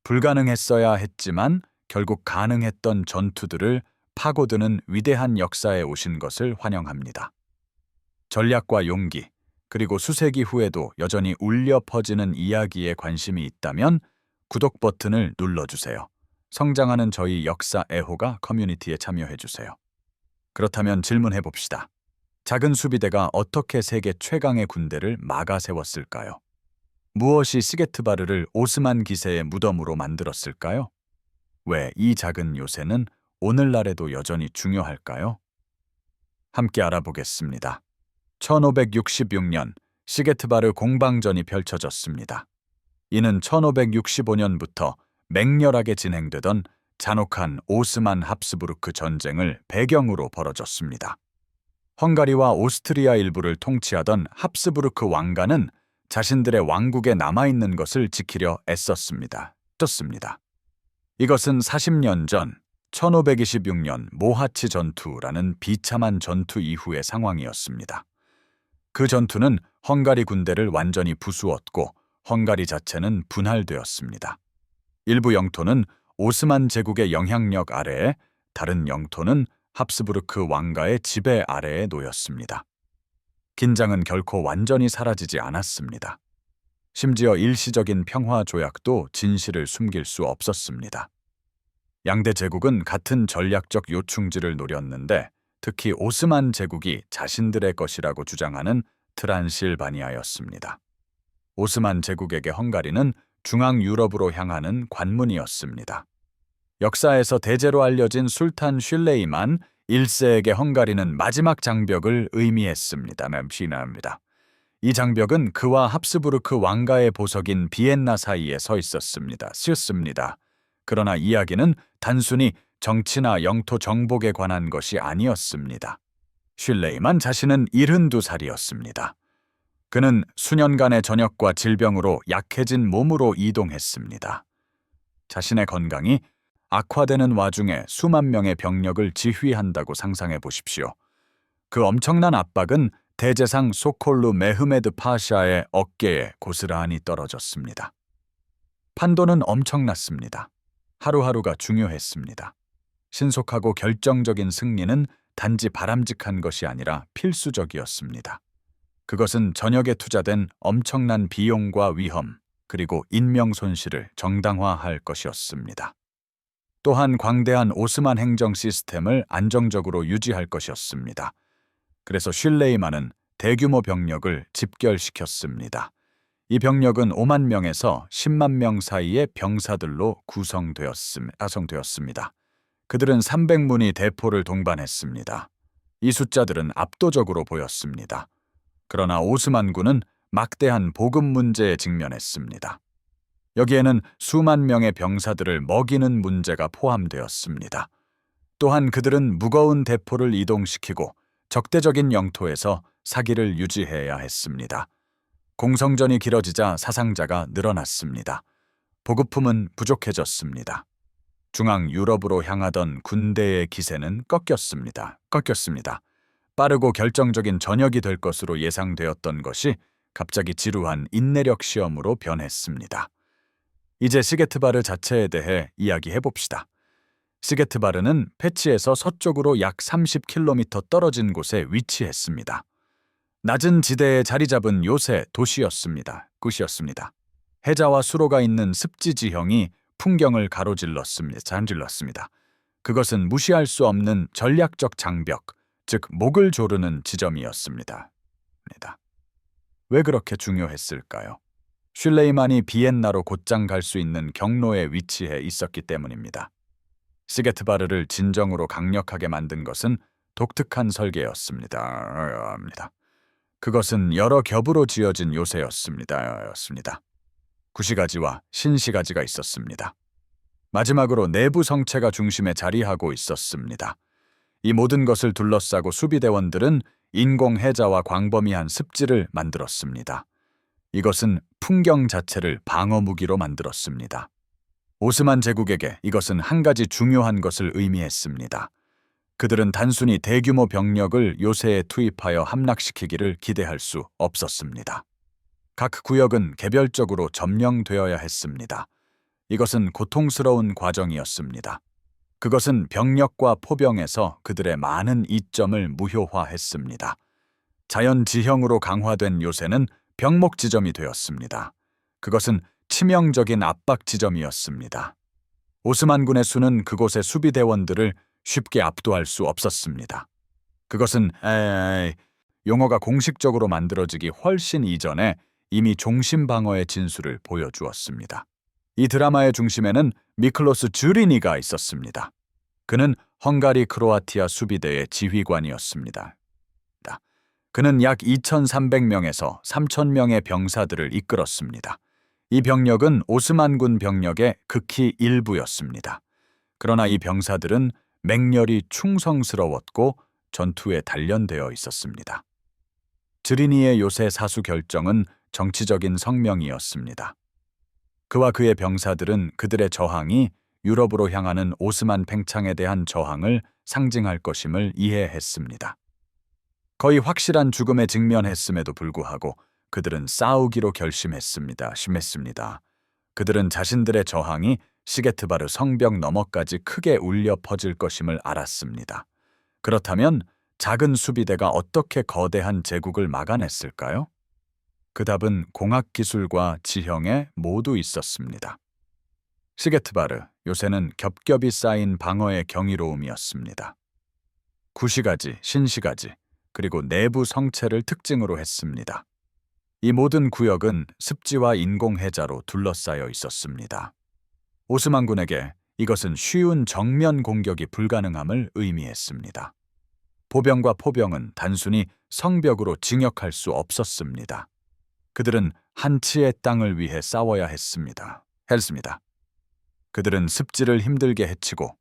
A: 불가능했어야 했지만 결국 가능했던 전투들을 파고드는 위대한 역사에 오신 것을 환영합니다. 전략과 용기, 그리고 수세기 후에도 여전히 울려 퍼지는 이야기에 관심이 있다면 구독 버튼을 눌러주세요. 성장하는 저희 역사 애호가 커뮤니티에 참여해주세요. 그렇다면 질문해 봅시다. 작은 수비대가 어떻게 세계 최강의 군대를 막아 세웠을까요? 무엇이 시게트바르를 오스만 기세의 무덤으로 만들었을까요? 왜 이 작은 요새는 오늘날에도 여전히 중요할까요? 함께 알아보겠습니다. 1566년 시게트바르 공방전이 펼쳐졌습니다. 이는 1565년부터 맹렬하게 진행되던 잔혹한 오스만 합스부르크 전쟁을 배경으로 벌어졌습니다. 헝가리와 오스트리아 일부를 통치하던 합스부르크 왕가는 자신들의 왕국에 남아있는 것을 지키려 애썼습니다. 이것은 40년 전 1526년 모하치 전투라는 비참한 전투 이후의 상황이었습니다. 그 전투는 헝가리 군대를 완전히 부수었고 헝가리 자체는 분할되었습니다. 일부 영토는 오스만 제국의 영향력 아래에, 다른 영토는 합스부르크 왕가의 지배 아래에 놓였습니다. 긴장은 결코 완전히 사라지지 않았습니다. 심지어 일시적인 평화 조약도 진실을 숨길 수 없었습니다. 양대 제국은 같은 전략적 요충지를 노렸는데 특히 오스만 제국이 자신들의 것이라고 주장하는 트란실바니아였습니다. 오스만 제국에게 헝가리는 중앙 유럽으로 향하는 관문이었습니다. 역사에서 대제로 알려진 술탄 슐레이만 1세에게 헝가리는 마지막 장벽을 의미했습니다. 이 장벽은 그와 합스부르크 왕가의 보석인 비엔나 사이에 서 있었습니다. 그러나 이야기는 단순히 정치나 영토 정복에 관한 것이 아니었습니다. 슐레이만 자신은 72살이었습니다. 그는 수년간의 전역과 질병으로 약해진 몸으로 이동했습니다. 자신의 건강이 악화되는 와중에 수만 명의 병력을 지휘한다고 상상해 보십시오. 그 엄청난 압박은 대제상 소콜루 메흐메드 파샤의 어깨에 고스란히 떨어졌습니다. 판도는 엄청났습니다. 하루하루가 중요했습니다. 신속하고 결정적인 승리는 단지 바람직한 것이 아니라 필수적이었습니다. 그것은 전역에 투자된 엄청난 비용과 위험, 그리고 인명 손실을 정당화할 것이었습니다. 또한 광대한 오스만 행정 시스템을 안정적으로 유지할 것이었습니다. 그래서 슐레이만은 대규모 병력을 집결시켰습니다. 이 병력은 5만 명에서 10만 명 사이의 병사들로 구성되었습니다. 그들은 300문의 대포를 동반했습니다. 이 숫자들은 압도적으로 보였습니다. 그러나 오스만군은 막대한 보급 문제에 직면했습니다. 여기에는 수만 명의 병사들을 먹이는 문제가 포함되었습니다. 또한 그들은 무거운 대포를 이동시키고 적대적인 영토에서 사기를 유지해야 했습니다. 공성전이 길어지자 사상자가 늘어났습니다. 보급품은 부족해졌습니다. 중앙 유럽으로 향하던 군대의 기세는 꺾였습니다. 빠르고 결정적인 전역이 될 것으로 예상되었던 것이 갑자기 지루한 인내력 시험으로 변했습니다. 이제 시게트바르 자체에 대해 이야기해 봅시다. 시게트바르는 페치에서 서쪽으로 약 30km 떨어진 곳에 위치했습니다. 낮은 지대에 자리 잡은 요새 도시였습니다. 해자와 수로가 있는 습지 지형이 풍경을 잠질렀습니다. 그것은 무시할 수 없는 전략적 장벽, 즉 목을 조르는 지점이었습니다. 왜 그렇게 중요했을까요? 슐레이만이 비엔나로 곧장 갈 수 있는 경로에 위치해 있었기 때문입니다. 시게트바르를 진정으로 강력하게 만든 것은 독특한 설계였습니다. 그것은 여러 겹으로 지어진 요새였습니다. 구시가지와 신시가지가 있었습니다. 마지막으로 내부 성체가 중심에 자리하고 있었습니다. 이 모든 것을 둘러싸고 수비대원들은 인공 해자와 광범위한 습지를 만들었습니다. 이것은 풍경 자체를 방어 무기로 만들었습니다. 오스만 제국에게 이것은 한 가지 중요한 것을 의미했습니다. 그들은 단순히 대규모 병력을 요새에 투입하여 함락시키기를 기대할 수 없었습니다. 각 구역은 개별적으로 점령되어야 했습니다. 이것은 고통스러운 과정이었습니다. 그것은 병력과 포병에서 그들의 많은 이점을 무효화했습니다. 자연 지형으로 강화된 요새는 병목 지점이 되었습니다. 그것은 치명적인 압박 지점이었습니다. 오스만군의 수는 그곳의 수비대원들을 쉽게 압도할 수 없었습니다. 그것은 용어가 공식적으로 만들어지기 훨씬 이전에 이미 종심 방어의 진수를 보여주었습니다. 이 드라마의 중심에는 미클로스 주리니가 있었습니다. 그는 헝가리 크로아티아 수비대의 지휘관이었습니다. 그는 약 2,300명에서 3,000명의 병사들을 이끌었습니다. 이 병력은 오스만군 병력의 극히 일부였습니다. 그러나 이 병사들은 맹렬히 충성스러웠고 전투에 단련되어 있었습니다. 드리니의 요새 사수 결정은 정치적인 성명이었습니다. 그와 그의 병사들은 그들의 저항이 유럽으로 향하는 오스만 팽창에 대한 저항을 상징할 것임을 이해했습니다. 거의 확실한 죽음에 직면했음에도 불구하고 그들은 싸우기로 결심했습니다. 그들은 자신들의 저항이 시게트바르 성벽 너머까지 크게 울려 퍼질 것임을 알았습니다. 그렇다면 작은 수비대가 어떻게 거대한 제국을 막아냈을까요? 그 답은 공학기술과 지형에 모두 있었습니다. 시게트바르, 요새는 겹겹이 쌓인 방어의 경이로움이었습니다. 구시가지, 신시가지, 그리고 내부 성체를 특징으로 했습니다. 이 모든 구역은 습지와 인공해자로 둘러싸여 있었습니다. 오스만군에게 이것은 쉬운 정면 공격이 불가능함을 의미했습니다. 보병과 포병은 단순히 성벽으로 진역할 수 없었습니다. 그들은 한 치의 땅을 위해 싸워야 했습니다. 그들은 습지를 힘들게 헤치고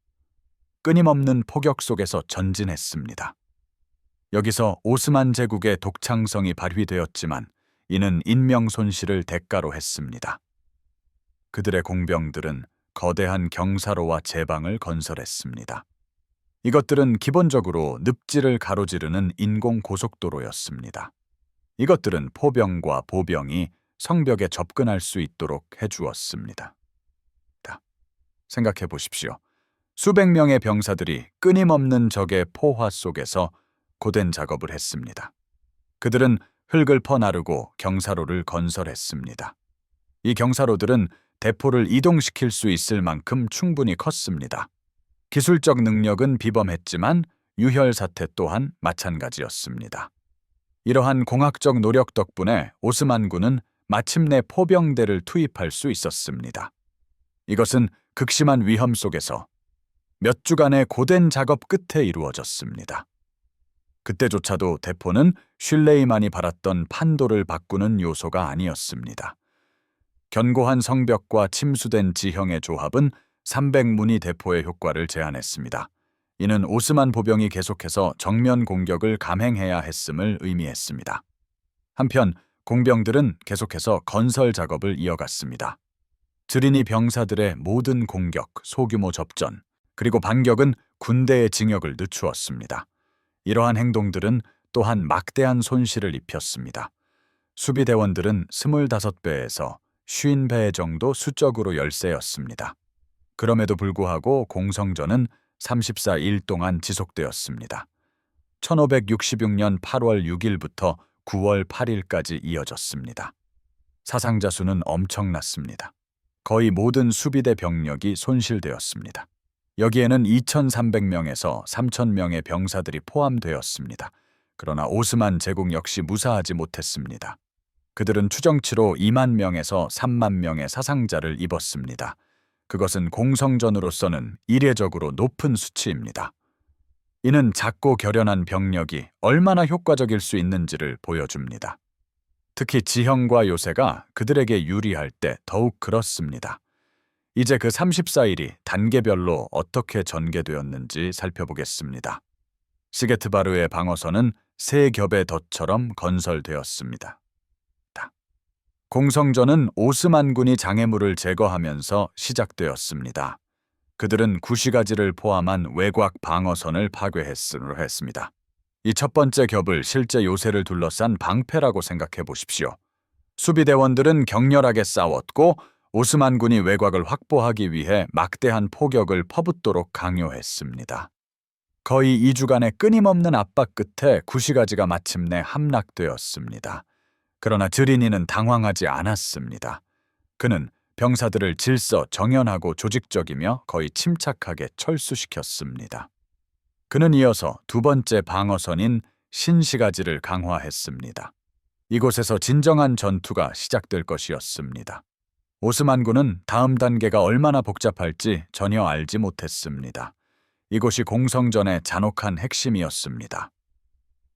A: 끊임없는 포격 속에서 전진했습니다. 여기서 오스만 제국의 독창성이 발휘되었지만 이는 인명 손실을 대가로 했습니다. 그들의 공병들은 거대한 경사로와 제방을 건설했습니다. 이것들은 기본적으로 늪지를 가로지르는 인공 고속도로였습니다. 이것들은 포병과 보병이 성벽에 접근할 수 있도록 해주었습니다. 생각해 보십시오. 수백 명의 병사들이 끊임없는 적의 포화 속에서 고된 작업을 했습니다. 그들은 흙을 퍼나르고 경사로를 건설했습니다. 이 경사로들은 대포를 이동시킬 수 있을 만큼 충분히 컸습니다. 기술적 능력은 비범했지만 유혈 사태 또한 마찬가지였습니다. 이러한 공학적 노력 덕분에 오스만군은 마침내 포병대를 투입할 수 있었습니다. 이것은 극심한 위험 속에서 몇 주간의 고된 작업 끝에 이루어졌습니다. 그때조차도 대포는 슐레이만이 바랐던 판도를 바꾸는 요소가 아니었습니다. 견고한 성벽과 침수된 지형의 조합은 300무늬 대포의 효과를 제한했습니다. 이는 오스만 보병이 계속해서 정면 공격을 감행해야 했음을 의미했습니다. 한편 공병들은 계속해서 건설 작업을 이어갔습니다. 드리니 병사들의 모든 공격, 소규모 접전, 그리고 반격은 군대의 징역을 늦추었습니다. 이러한 행동들은 또한 막대한 손실을 입혔습니다. 수비대원들은 25배에서 50배 정도 수적으로 열세였습니다. 그럼에도 불구하고 공성전은 34일 동안 지속되었습니다. 1566년 8월 6일부터 9월 8일까지 이어졌습니다. 사상자 수는 엄청났습니다. 거의 모든 수비대 병력이 손실되었습니다. 여기에는 2,300명에서 3,000명의 병사들이 포함되었습니다. 그러나 오스만 제국 역시 무사하지 못했습니다. 그들은 추정치로 2만 명에서 3만 명의 사상자를 입었습니다. 그것은 공성전으로서는 이례적으로 높은 수치입니다. 이는 작고 결연한 병력이 얼마나 효과적일 수 있는지를 보여줍니다. 특히 지형과 요새가 그들에게 유리할 때 더욱 그렇습니다. 이제 그 34일이 단계별로 어떻게 전개되었는지 살펴보겠습니다. 시게트바르의 방어선은 세 겹의 덫처럼 건설되었습니다. 공성전은 오스만군이 장애물을 제거하면서 시작되었습니다. 그들은 구시가지를 포함한 외곽 방어선을 파괴했습니다. 이 첫 번째 겹을 실제 요새를 둘러싼 방패라고 생각해 보십시오. 수비대원들은 격렬하게 싸웠고 오스만군이 외곽을 확보하기 위해 막대한 포격을 퍼붓도록 강요했습니다. 거의 2주간의 끊임없는 압박 끝에 구시가지가 마침내 함락되었습니다. 그러나 드리니는 당황하지 않았습니다. 그는 병사들을 질서 정연하고 조직적이며 거의 침착하게 철수시켰습니다. 그는 이어서 두 번째 방어선인 신시가지를 강화했습니다. 이곳에서 진정한 전투가 시작될 것이었습니다. 오스만군은 다음 단계가 얼마나 복잡할지 전혀 알지 못했습니다. 이곳이 공성전의 잔혹한 핵심이었습니다.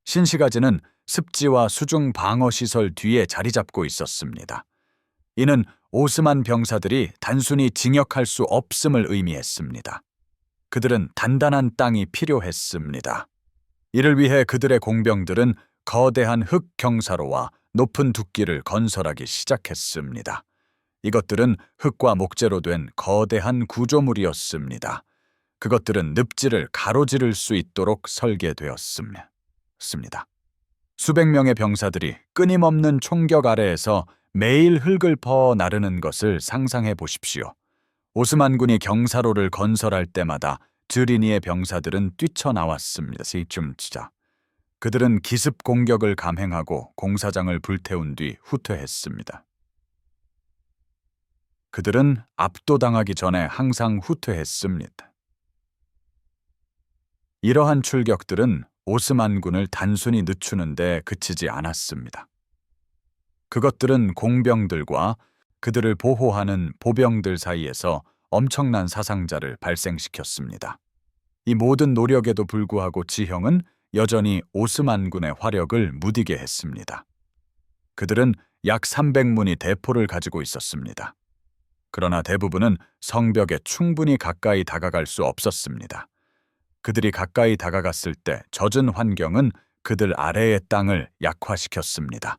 A: 신시가지는 습지와 수중 방어시설 뒤에 자리 잡고 있었습니다. 이는 오스만 병사들이 단순히 징역할 수 없음을 의미했습니다. 그들은 단단한 땅이 필요했습니다. 이를 위해 그들의 공병들은 거대한 흙 경사로와 높은 둑기를 건설하기 시작했습니다. 이것들은 흙과 목재로 된 거대한 구조물이었습니다. 그것들은 늪지를 가로지를 수 있도록 설계되었습니다. 수백 명의 병사들이 끊임없는 총격 아래에서 매일 흙을 퍼 나르는 것을 상상해 보십시오. 오스만군이 경사로를 건설할 때마다 드리니의 병사들은 뛰쳐나왔습니다. 그들은 기습 공격을 감행하고 공사장을 불태운 뒤 후퇴했습니다. 그들은 압도당하기 전에 항상 후퇴했습니다. 이러한 출격들은 오스만군을 단순히 늦추는 데 그치지 않았습니다. 그것들은 공병들과 그들을 보호하는 보병들 사이에서 엄청난 사상자를 발생시켰습니다. 이 모든 노력에도 불구하고 지형은 여전히 오스만군의 화력을 무디게 했습니다. 그들은 약 300문이 대포를 가지고 있었습니다. 그러나 대부분은 성벽에 충분히 가까이 다가갈 수 없었습니다. 그들이 가까이 다가갔을 때 젖은 환경은 그들 아래의 땅을 약화시켰습니다.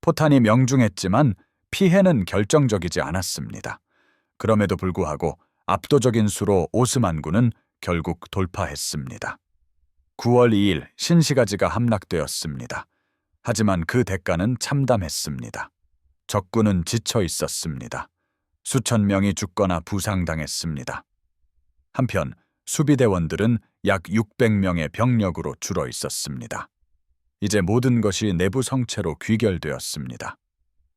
A: 포탄이 명중했지만 피해는 결정적이지 않았습니다. 그럼에도 불구하고 압도적인 수로 오스만군은 결국 돌파했습니다. 9월 2일 신시가지가 함락되었습니다. 하지만 그 대가는 참담했습니다. 적군은 지쳐 있었습니다. 수천 명이 죽거나 부상당했습니다. 한편 수비대원들은 약 600명의 병력으로 줄어 있었습니다. 이제 모든 것이 내부 성체로 귀결되었습니다.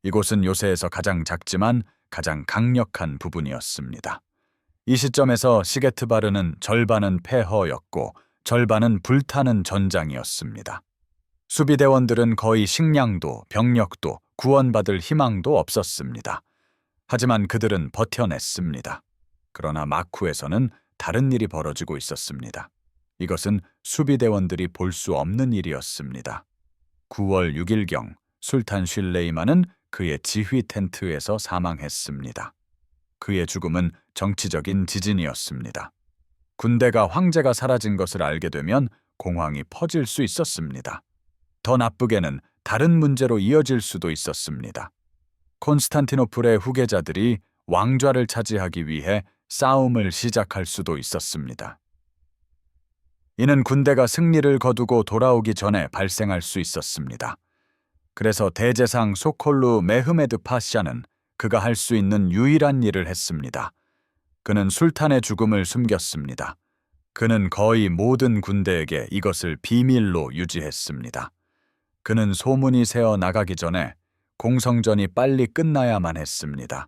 A: 이곳은 요새에서 가장 작지만 가장 강력한 부분이었습니다. 이 시점에서 시게트바르는 절반은 폐허였고 절반은 불타는 전장이었습니다. 수비대원들은 거의 식량도 병력도 구원받을 희망도 없었습니다. 하지만 그들은 버텨냈습니다. 그러나 마쿠에서는 다른 일이 벌어지고 있었습니다. 이것은 수비대원들이 볼 수 없는 일이었습니다. 9월 6일경 술탄 슐레이만은 그의 지휘 텐트에서 사망했습니다. 그의 죽음은 정치적인 지진이었습니다. 군대가 황제가 사라진 것을 알게 되면 공황이 퍼질 수 있었습니다. 더 나쁘게는 다른 문제로 이어질 수도 있었습니다. 콘스탄티노플의 후계자들이 왕좌를 차지하기 위해 싸움을 시작할 수도 있었습니다. 이는 군대가 승리를 거두고 돌아오기 전에 발생할 수 있었습니다. 그래서 대제상 소콜루 메흐메드 파샤는 그가 할 수 있는 유일한 일을 했습니다. 그는 술탄의 죽음을 숨겼습니다. 그는 거의 모든 군대에게 이것을 비밀로 유지했습니다. 그는 소문이 새어 나가기 전에 공성전이 빨리 끝나야만 했습니다.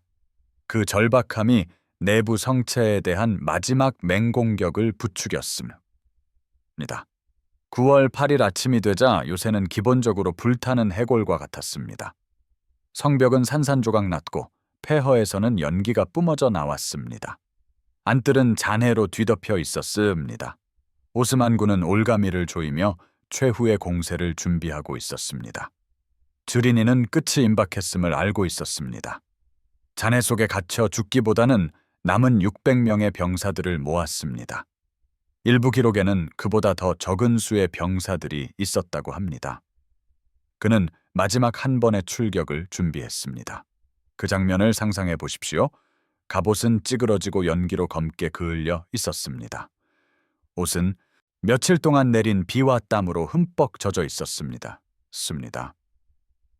A: 그 절박함이 내부 성체에 대한 마지막 맹공격을 부추겼습니다. 9월 8일 아침이 되자 요새는 기본적으로 불타는 해골과 같았습니다. 성벽은 산산조각 났고 폐허에서는 연기가 뿜어져 나왔습니다. 안뜰은 잔해로 뒤덮여 있었습니다. 오스만군은 올가미를 조이며 최후의 공세를 준비하고 있었습니다. 드리니는 끝이 임박했음을 알고 있었습니다. 잔해 속에 갇혀 죽기보다는 남은 600명의 병사들을 모았습니다. 일부 기록에는 그보다 더 적은 수의 병사들이 있었다고 합니다. 그는 마지막 한 번의 출격을 준비했습니다. 그 장면을 상상해 보십시오. 갑옷은 찌그러지고 연기로 검게 그을려 있었습니다. 옷은 며칠 동안 내린 비와 땀으로 흠뻑 젖어 있었습니다.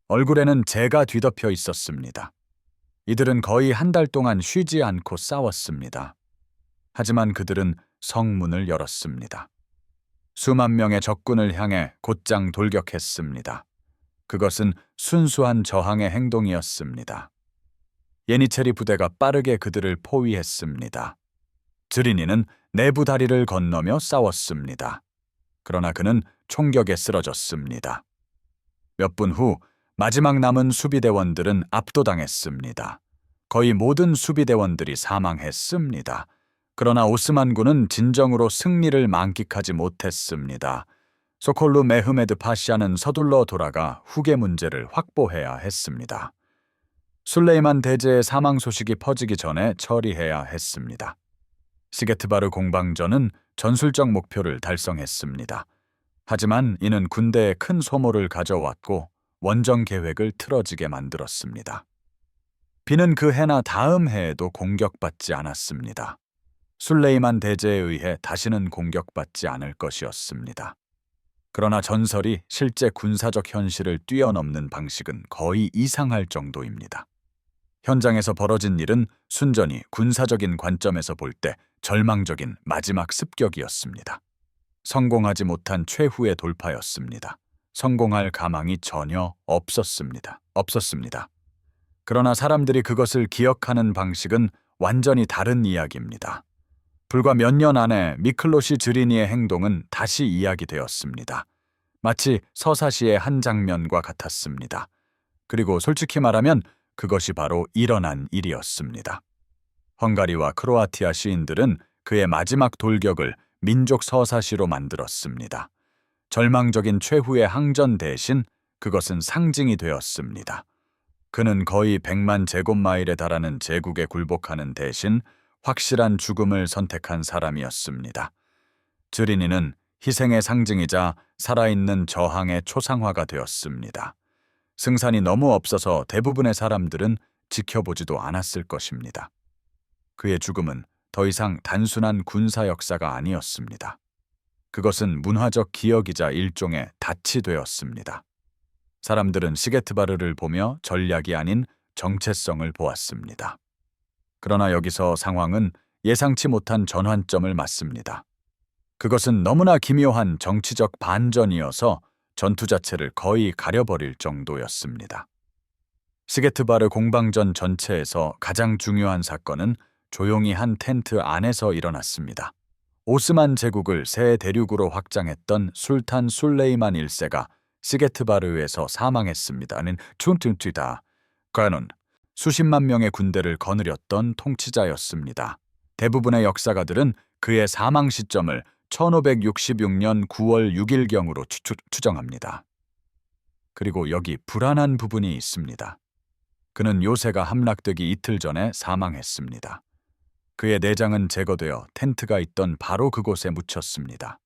A: 얼굴에는 재가 뒤덮여 있었습니다. 이들은 거의 한 달 동안 쉬지 않고 싸웠습니다. 하지만 그들은 성문을 열었습니다. 수만 명의 적군을 향해 곧장 돌격했습니다. 그것은 순수한 저항의 행동이었습니다. 예니체리 부대가 빠르게 그들을 포위했습니다. 드리니는 내부 다리를 건너며 싸웠습니다. 그러나 그는 총격에 쓰러졌습니다. 몇 분 후 마지막 남은 수비대원들은 압도당했습니다. 거의 모든 수비대원들이 사망했습니다. 그러나 오스만군은 진정으로 승리를 만끽하지 못했습니다. 소콜루 메흐메드 파샤는 서둘러 돌아가 후계 문제를 확보해야 했습니다. 술레이만 대제의 사망 소식이 퍼지기 전에 처리해야 했습니다. 시게트바르 공방전은 전술적 목표를 달성했습니다. 하지만 이는 군대에 큰 소모를 가져왔고 원정 계획을 틀어지게 만들었습니다. 비는 그 해나 다음 해에도 공격받지 않았습니다. 술레이만 대제에 의해 다시는 공격받지 않을 것이었습니다. 그러나 전설이 실제 군사적 현실을 뛰어넘는 방식은 거의 이상할 정도입니다. 현장에서 벌어진 일은 순전히 군사적인 관점에서 볼 때 절망적인 마지막 습격이었습니다. 성공하지 못한 최후의 돌파였습니다. 성공할 가망이 전혀 없었습니다. 그러나 사람들이 그것을 기억하는 방식은 완전히 다른 이야기입니다. 불과 몇 년 안에 미클로시 드리니의 행동은 다시 이야기되었습니다. 마치 서사시의 한 장면과 같았습니다. 그리고 솔직히 말하면 그것이 바로 일어난 일이었습니다. 헝가리와 크로아티아 시인들은 그의 마지막 돌격을 민족 서사시로 만들었습니다. 절망적인 최후의 항전 대신 그것은 상징이 되었습니다. 그는 거의 100만 제곱마일에 달하는 제국에 굴복하는 대신 확실한 죽음을 선택한 사람이었습니다. 드리니는 희생의 상징이자 살아있는 저항의 초상화가 되었습니다. 승산이 너무 없어서 대부분의 사람들은 지켜보지도 않았을 것입니다. 그의 죽음은 더 이상 단순한 군사 역사가 아니었습니다. 그것은 문화적 기억이자 일종의 닻이 되었습니다. 사람들은 시게트바르를 보며 전략이 아닌 정체성을 보았습니다. 그러나 여기서 상황은 예상치 못한 전환점을 맞습니다. 그것은 너무나 기묘한 정치적 반전이어서 전투 자체를 거의 가려버릴 정도였습니다. 시게트바르 공방전 전체에서 가장 중요한 사건은 조용히 한 텐트 안에서 일어났습니다. 오스만 제국을 새 대륙으로 확장했던 술탄 술레이만 1세가 시게트바르에서 사망했습니다는 춤춤튀다. 그는 수십만 명의 군대를 거느렸던 통치자였습니다. 대부분의 역사가들은 그의 사망 시점을 1566년 9월 6일경으로 추정합니다. 그리고 여기 불안한 부분이 있습니다. 그는 요새가 함락되기 이틀 전에 사망했습니다. 그의 내장은 제거되어 텐트가 있던 바로 그곳에 묻혔습니다.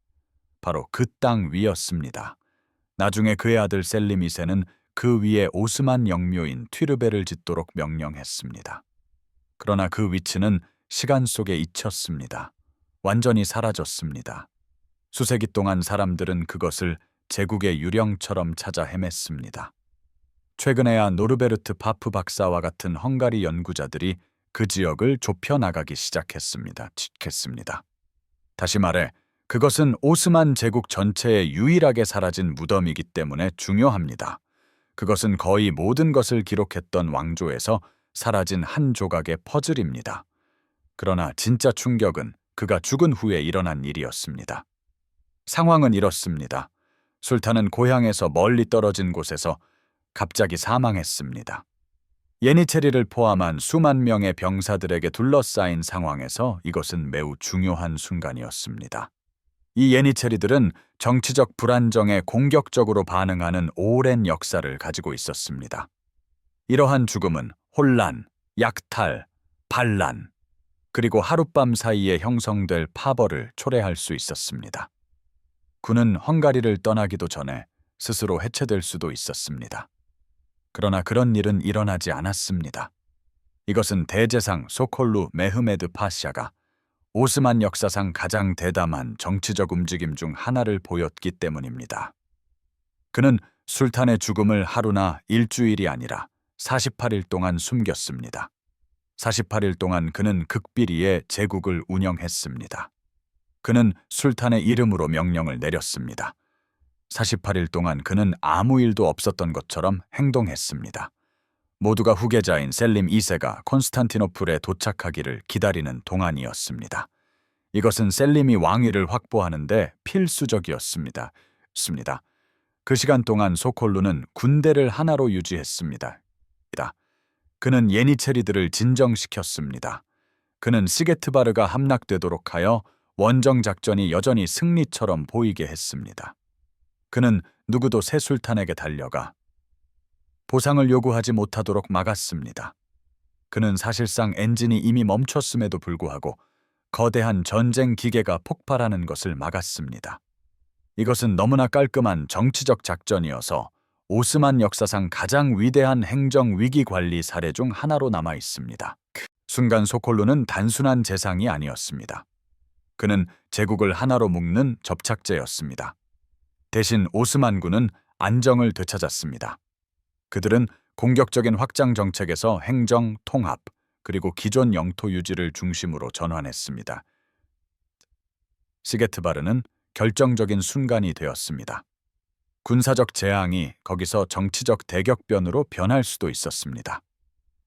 A: 바로 그 땅 위였습니다. 나중에 그의 아들 셀림 2세는 그 위에 오스만 영묘인 튀르베를 짓도록 명령했습니다. 그러나 그 위치는 시간 속에 잊혔습니다. 완전히 사라졌습니다. 수세기 동안 사람들은 그것을 제국의 유령처럼 찾아 헤맸습니다. 최근에야 노르베르트 파프 박사와 같은 헝가리 연구자들이 그 지역을 좁혀 나가기 시작했습니다. 다시 말해, 그것은 오스만 제국 전체에 유일하게 사라진 무덤이기 때문에 중요합니다. 그것은 거의 모든 것을 기록했던 왕조에서 사라진 한 조각의 퍼즐입니다. 그러나 진짜 충격은 그가 죽은 후에 일어난 일이었습니다. 상황은 이렇습니다. 술탄은 고향에서 멀리 떨어진 곳에서 갑자기 사망했습니다. 예니체리를 포함한 수만 명의 병사들에게 둘러싸인 상황에서 이것은 매우 중요한 순간이었습니다. 이 예니체리들은 정치적 불안정에 공격적으로 반응하는 오랜 역사를 가지고 있었습니다. 이러한 죽음은 혼란, 약탈, 반란, 그리고 하룻밤 사이에 형성될 파벌을 초래할 수 있었습니다. 군은 헝가리를 떠나기도 전에 스스로 해체될 수도 있었습니다. 그러나 그런 일은 일어나지 않았습니다. 이것은 대제상 소콜루 메흐메드 파샤가 오스만 역사상 가장 대담한 정치적 움직임 중 하나를 보였기 때문입니다. 그는 술탄의 죽음을 하루나 일주일이 아니라 48일 동안 숨겼습니다. 48일 동안 그는 극비리에 제국을 운영했습니다. 그는 술탄의 이름으로 명령을 내렸습니다. 48일 동안 그는 아무 일도 없었던 것처럼 행동했습니다. 모두가 후계자인 셀림 2세가 콘스탄티노플에 도착하기를 기다리는 동안이었습니다. 이것은 셀림이 왕위를 확보하는데 필수적이었습니다. 그 시간 동안 소콜루는 군대를 하나로 유지했습니다. 그는 예니체리들을 진정시켰습니다. 그는 시게트바르가 함락되도록 하여 원정 작전이 여전히 승리처럼 보이게 했습니다. 그는 누구도 새 술탄에게 달려가 보상을 요구하지 못하도록 막았습니다. 그는 사실상 엔진이 이미 멈췄음에도 불구하고 거대한 전쟁 기계가 폭발하는 것을 막았습니다. 이것은 너무나 깔끔한 정치적 작전이어서 오스만 역사상 가장 위대한 행정 위기 관리 사례 중 하나로 남아 있습니다. 순간 소콜루는 단순한 재상이 아니었습니다. 그는 제국을 하나로 묶는 접착제였습니다. 대신 오스만군은 안정을 되찾았습니다. 그들은 공격적인 확장 정책에서 행정, 통합, 그리고 기존 영토 유지를 중심으로 전환했습니다. 시게트바르는 결정적인 순간이 되었습니다. 군사적 재앙이 거기서 정치적 대격변으로 변할 수도 있었습니다.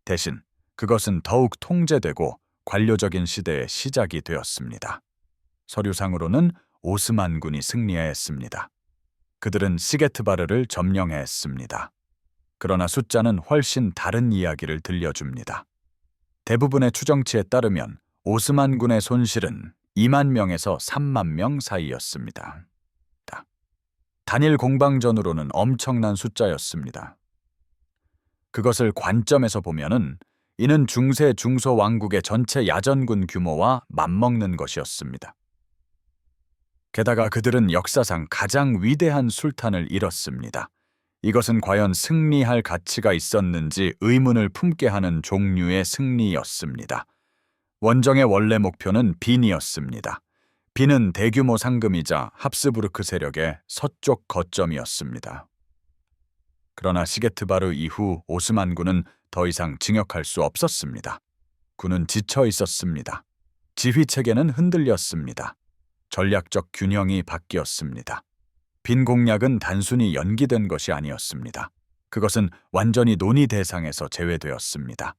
A: 대신 그것은 더욱 통제되고 관료적인 시대의 시작이 되었습니다. 서류상으로는 오스만군이 승리했습니다. 그들은 시게트바르를 점령했습니다. 그러나 숫자는 훨씬 다른 이야기를 들려줍니다. 대부분의 추정치에 따르면 오스만군의 손실은 2만 명에서 3만 명 사이였습니다. 단일 공방전으로는 엄청난 숫자였습니다. 그것을 관점에서 보면은 이는 중세 중소 왕국의 전체 야전군 규모와 맞먹는 것이었습니다. 게다가 그들은 역사상 가장 위대한 술탄을 잃었습니다. 이것은 과연 승리할 가치가 있었는지 의문을 품게 하는 종류의 승리였습니다. 원정의 원래 목표는 빈이었습니다. 빈은 대규모 상금이자 합스부르크 세력의 서쪽 거점이었습니다. 그러나 시게트바르 이후 오스만군은 더 이상 징역할 수 없었습니다. 군은 지쳐 있었습니다. 지휘 체계는 흔들렸습니다. 전략적 균형이 바뀌었습니다. 빈 공략은 단순히 연기된 것이 아니었습니다. 그것은 완전히 논의 대상에서 제외되었습니다.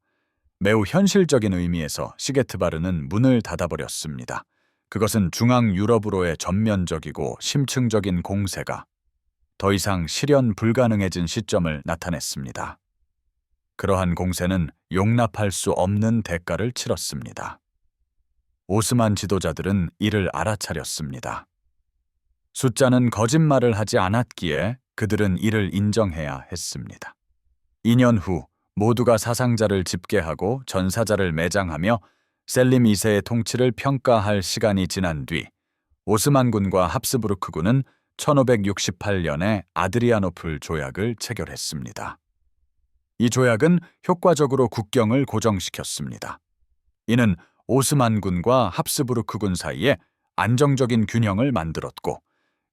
A: 매우 현실적인 의미에서 시게트바르는 문을 닫아버렸습니다. 그것은 중앙 유럽으로의 전면적이고 심층적인 공세가 더 이상 실현 불가능해진 시점을 나타냈습니다. 그러한 공세는 용납할 수 없는 대가를 치렀습니다. 오스만 지도자들은 이를 알아차렸습니다. 숫자는 거짓말을 하지 않았기에 그들은 이를 인정해야 했습니다. 2년 후 모두가 사상자를 집계하고 전사자를 매장하며 셀림 2세의 통치를 평가할 시간이 지난 뒤 오스만군과 합스부르크군은 1568년에 아드리아노플 조약을 체결했습니다. 이 조약은 효과적으로 국경을 고정시켰습니다. 이는 오스만군과 합스부르크군 사이에 안정적인 균형을 만들었고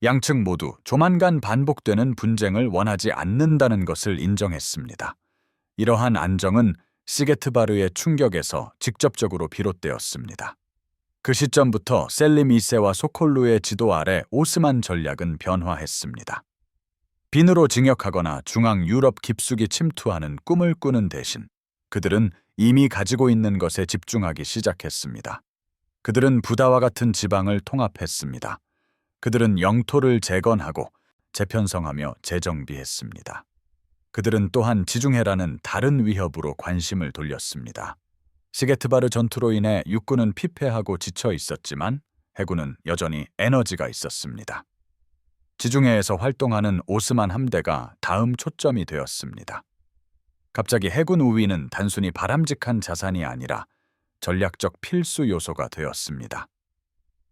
A: 양측 모두 조만간 반복되는 분쟁을 원하지 않는다는 것을 인정했습니다. 이러한 안정은 시게트바르의 충격에서 직접적으로 비롯되었습니다. 그 시점부터 셀림 2세와 소콜루의 지도 아래 오스만 전략은 변화했습니다. 빈으로 징역하거나 중앙 유럽 깊숙이 침투하는 꿈을 꾸는 대신 그들은 이미 가지고 있는 것에 집중하기 시작했습니다. 그들은 부다와 같은 지방을 통합했습니다. 그들은 영토를 재건하고 재편성하며 재정비했습니다. 그들은 또한 지중해라는 다른 위협으로 관심을 돌렸습니다. 시게트바르 전투로 인해 육군은 피폐하고 지쳐 있었지만 해군은 여전히 에너지가 있었습니다. 지중해에서 활동하는 오스만 함대가 다음 초점이 되었습니다. 갑자기 해군 우위는 단순히 바람직한 자산이 아니라 전략적 필수 요소가 되었습니다.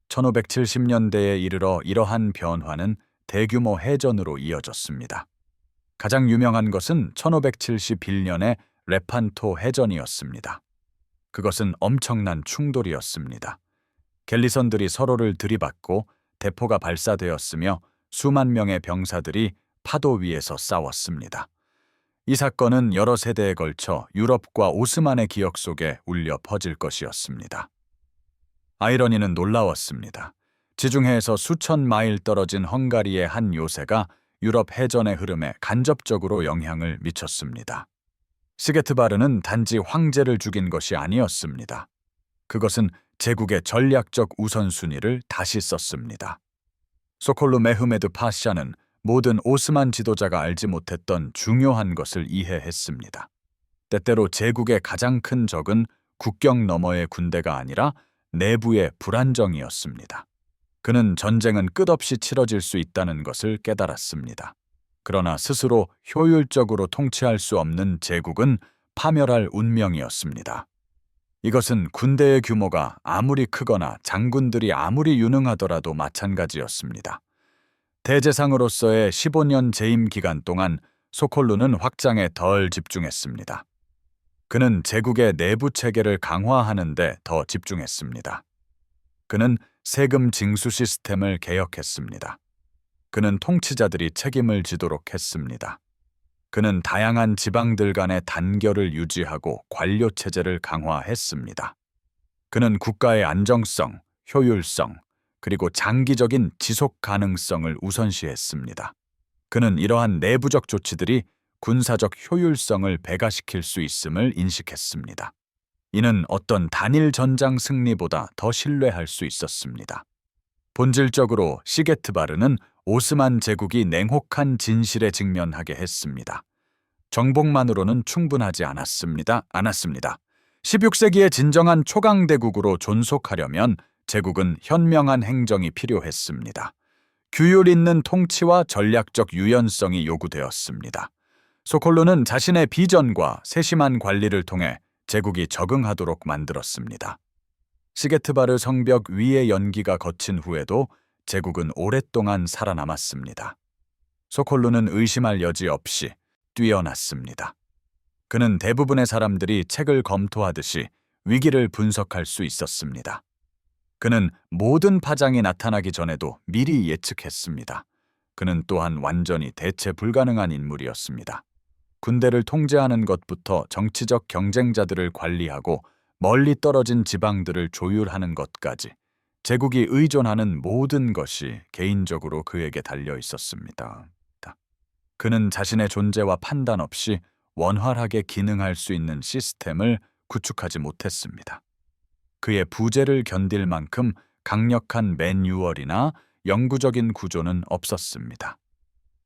A: 1570년대에 이르러 이러한 변화는 대규모 해전으로 이어졌습니다. 가장 유명한 것은 1571년의 레판토 해전이었습니다. 그것은 엄청난 충돌이었습니다. 갤리선들이 서로를 들이받고 대포가 발사되었으며 수만 명의 병사들이 파도 위에서 싸웠습니다. 이 사건은 여러 세대에 걸쳐 유럽과 오스만의 기억 속에 울려 퍼질 것이었습니다. 아이러니는 놀라웠습니다. 지중해에서 수천 마일 떨어진 헝가리의 한 요새가 유럽 해전의 흐름에 간접적으로 영향을 미쳤습니다. 시게트바르는 단지 황제를 죽인 것이 아니었습니다. 그것은 제국의 전략적 우선순위를 다시 썼습니다. 소콜루 메흐메드 파샤는 모든 오스만 지도자가 알지 못했던 중요한 것을 이해했습니다. 때때로 제국의 가장 큰 적은 국경 너머의 군대가 아니라 내부의 불안정이었습니다. 그는 전쟁은 끝없이 치러질 수 있다는 것을 깨달았습니다. 그러나 스스로 효율적으로 통치할 수 없는 제국은 파멸할 운명이었습니다. 이것은 군대의 규모가 아무리 크거나 장군들이 아무리 유능하더라도 마찬가지였습니다. 대제상으로서의 15년 재임 기간 동안 소콜루는 확장에 덜 집중했습니다. 그는 제국의 내부 체계를 강화하는 데 더 집중했습니다. 그는 세금 징수 시스템을 개혁했습니다. 그는 통치자들이 책임을 지도록 했습니다. 그는 다양한 지방들 간의 단결을 유지하고 관료 체제를 강화했습니다. 그는 국가의 안정성, 효율성, 그리고 장기적인 지속 가능성을 우선시했습니다. 그는 이러한 내부적 조치들이 군사적 효율성을 배가시킬 수 있음을 인식했습니다. 이는 어떤 단일 전장 승리보다 더 신뢰할 수 있었습니다. 본질적으로 시게트바르는 오스만 제국이 냉혹한 진실에 직면하게 했습니다. 정복만으로는 충분하지 않았습니다. 16세기의 진정한 초강대국으로 존속하려면 제국은 현명한 행정이 필요했습니다. 규율 있는 통치와 전략적 유연성이 요구되었습니다. 소콜루는 자신의 비전과 세심한 관리를 통해 제국이 적응하도록 만들었습니다. 시게트바르 성벽 위의 연기가 거친 후에도 제국은 오랫동안 살아남았습니다. 소콜루는 의심할 여지 없이 뛰어났습니다. 그는 대부분의 사람들이 책을 검토하듯이 위기를 분석할 수 있었습니다. 그는 모든 파장이 나타나기 전에도 미리 예측했습니다. 그는 또한 완전히 대체 불가능한 인물이었습니다. 군대를 통제하는 것부터 정치적 경쟁자들을 관리하고 멀리 떨어진 지방들을 조율하는 것까지 제국이 의존하는 모든 것이 개인적으로 그에게 달려 있었습니다. 그는 자신의 존재와 판단 없이 원활하게 기능할 수 있는 시스템을 구축하지 못했습니다. 그의 부재를 견딜 만큼 강력한 매뉴얼이나 영구적인 구조는 없었습니다.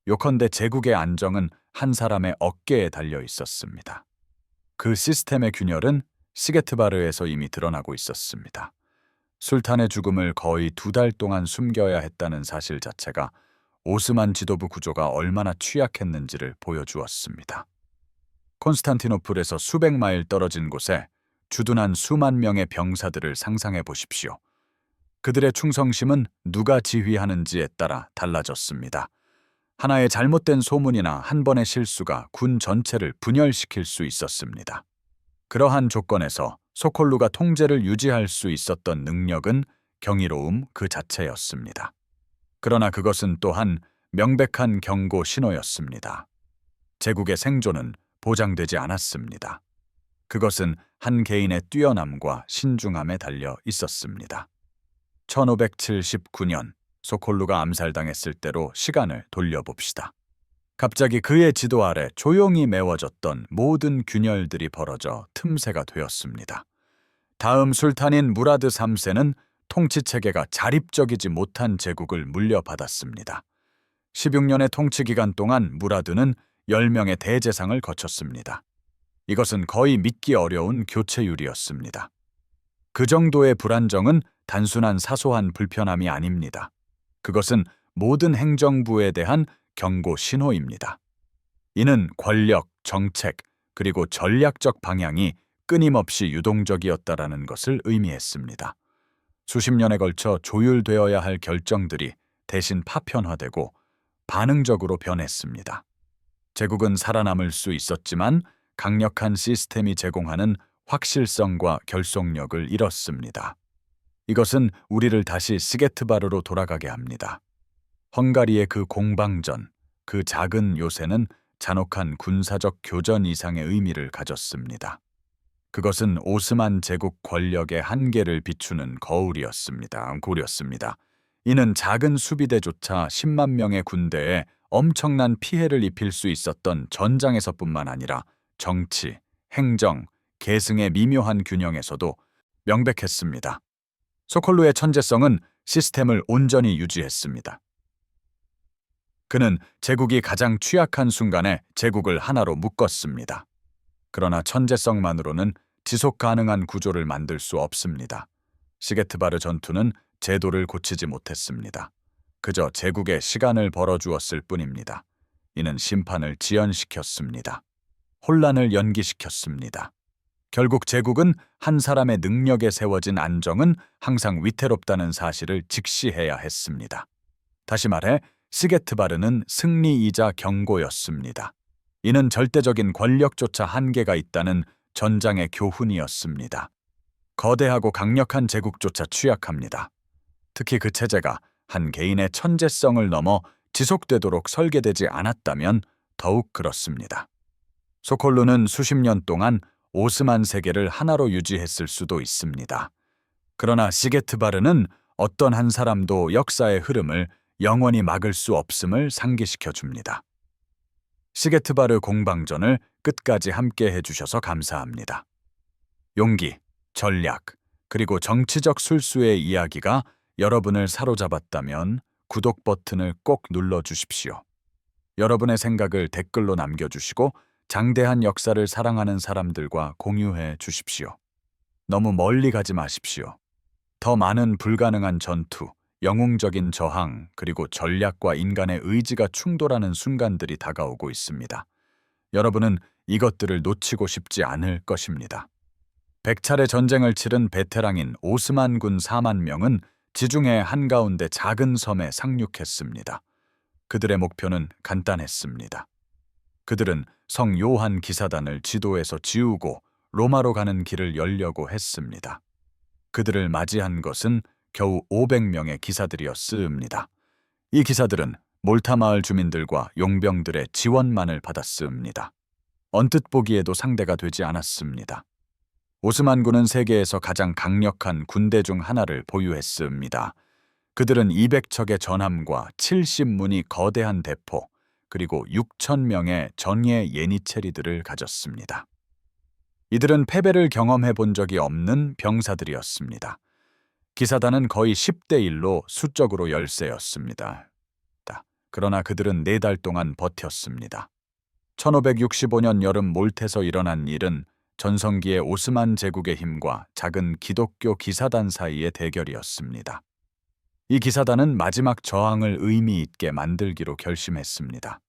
A: 요컨대 제국의 안정은 한 사람의 어깨에 달려 있었습니다. 그 시스템의 균열은 시게트바르에서 이미 드러나고 있었습니다. 술탄의 죽음을 거의 2달 동안 숨겨야 했다는 사실 자체가 오스만 지도부 구조가 얼마나 취약했는지를 보여주었습니다. 콘스탄티노플에서 수백 마일 떨어진 곳에 주둔한 수만 명의 병사들을 상상해 보십시오. 그들의 충성심은 누가 지휘하는지에 따라 달라졌습니다. 하나의 잘못된 소문이나 한 번의 실수가 군 전체를 분열시킬 수 있었습니다. 그러한 조건에서 소콜루가 통제를 유지할 수 있었던 능력은 경이로움 그 자체였습니다. 그러나 그것은 또한 명백한 경고 신호였습니다. 제국의 생존은 보장되지 않았습니다. 그것은 한 개인의 뛰어남과 신중함에 달려 있었습니다. 1579년 소콜루가 암살당했을 때로 시간을 돌려봅시다. 갑자기 그의 지도 아래 조용히 메워졌던 모든 균열들이 벌어져 틈새가 되었습니다. 다음 술탄인 무라드 3세는 통치 체계가 자립적이지 못한 제국을 물려받았습니다. 16년의 통치 기간 동안 무라드는 10명의 대제상을 거쳤습니다. 이것은 거의 믿기 어려운 교체율이었습니다. 그 정도의 불안정은 단순한 사소한 불편함이 아닙니다. 그것은 모든 행정부에 대한 경고 신호입니다. 이는 권력, 정책, 그리고 전략적 방향이 끊임없이 유동적이었다라는 것을 의미했습니다. 수십 년에 걸쳐 조율되어야 할 결정들이 대신 파편화되고 반응적으로 변했습니다. 제국은 살아남을 수 있었지만 강력한 시스템이 제공하는 확실성과 결속력을 잃었습니다. 이것은 우리를 다시 시게트바르로 돌아가게 합니다. 헝가리의 그 공방전, 그 작은 요새는 잔혹한 군사적 교전 이상의 의미를 가졌습니다. 그것은 오스만 제국 권력의 한계를 비추는 거울이었습니다. 이는 작은 수비대조차 10만 명의 군대에 엄청난 피해를 입힐 수 있었던 전장에서뿐만 아니라 정치, 행정, 계승의 미묘한 균형에서도 명백했습니다. 소콜루의 천재성은 시스템을 온전히 유지했습니다. 그는 제국이 가장 취약한 순간에 제국을 하나로 묶었습니다. 그러나 천재성만으로는 지속 가능한 구조를 만들 수 없습니다. 시게트바르 전투는 제도를 고치지 못했습니다. 그저 제국에 시간을 벌어주었을 뿐입니다. 이는 심판을 지연시켰습니다. 혼란을 연기시켰습니다. 결국 제국은 한 사람의 능력에 세워진 안정은 항상 위태롭다는 사실을 직시해야 했습니다. 다시 말해 시게트바르는 승리이자 경고였습니다. 이는 절대적인 권력조차 한계가 있다는 전장의 교훈이었습니다. 거대하고 강력한 제국조차 취약합니다. 특히 그 체제가 한 개인의 천재성을 넘어 지속되도록 설계되지 않았다면 더욱 그렇습니다. 소콜루는 수십 년 동안 오스만 세계를 하나로 유지했을 수도 있습니다. 그러나 시게트바르는 어떤 한 사람도 역사의 흐름을 영원히 막을 수 없음을 상기시켜 줍니다. 시게트바르 공방전을 끝까지 함께 해주셔서 감사합니다. 용기, 전략, 그리고 정치적 술수의 이야기가 여러분을 사로잡았다면 구독 버튼을 꼭 눌러주십시오. 여러분의 생각을 댓글로 남겨주시고 장대한 역사를 사랑하는 사람들과 공유해 주십시오. 너무 멀리 가지 마십시오. 더 많은 불가능한 전투, 영웅적인 저항, 그리고 전략과 인간의 의지가 충돌하는 순간들이 다가오고 있습니다. 여러분은 이것들을 놓치고 싶지 않을 것입니다. 100차례 전쟁을 치른 베테랑인 오스만군 4만 명은 지중해 한가운데 작은 섬에 상륙했습니다. 그들의 목표는 간단했습니다. 그들은 성 요한 기사단을 지도에서 지우고 로마로 가는 길을 열려고 했습니다. 그들을 맞이한 것은 겨우 500명의 기사들이었습니다. 이 기사들은 몰타 마을 주민들과 용병들의 지원만을 받았습니다. 언뜻 보기에도 상대가 되지 않았습니다. 오스만군은 세계에서 가장 강력한 군대 중 하나를 보유했습니다. 그들은 200척의 전함과 70문의 거대한 대포, 그리고 6,000명의 전예 예니체리들을 가졌습니다. 이들은 패배를 경험해 본 적이 없는 병사들이었습니다. 기사단은 거의 10대 1로 수적으로 열세였습니다. 그러나 그들은 4달 동안 버텼습니다. 1565년 여름 몰테서 일어난 일은 전성기의 오스만 제국의 힘과 작은 기독교 기사단 사이의 대결이었습니다. 이 기사단은 마지막 저항을 의미 있게 만들기로 결심했습니다.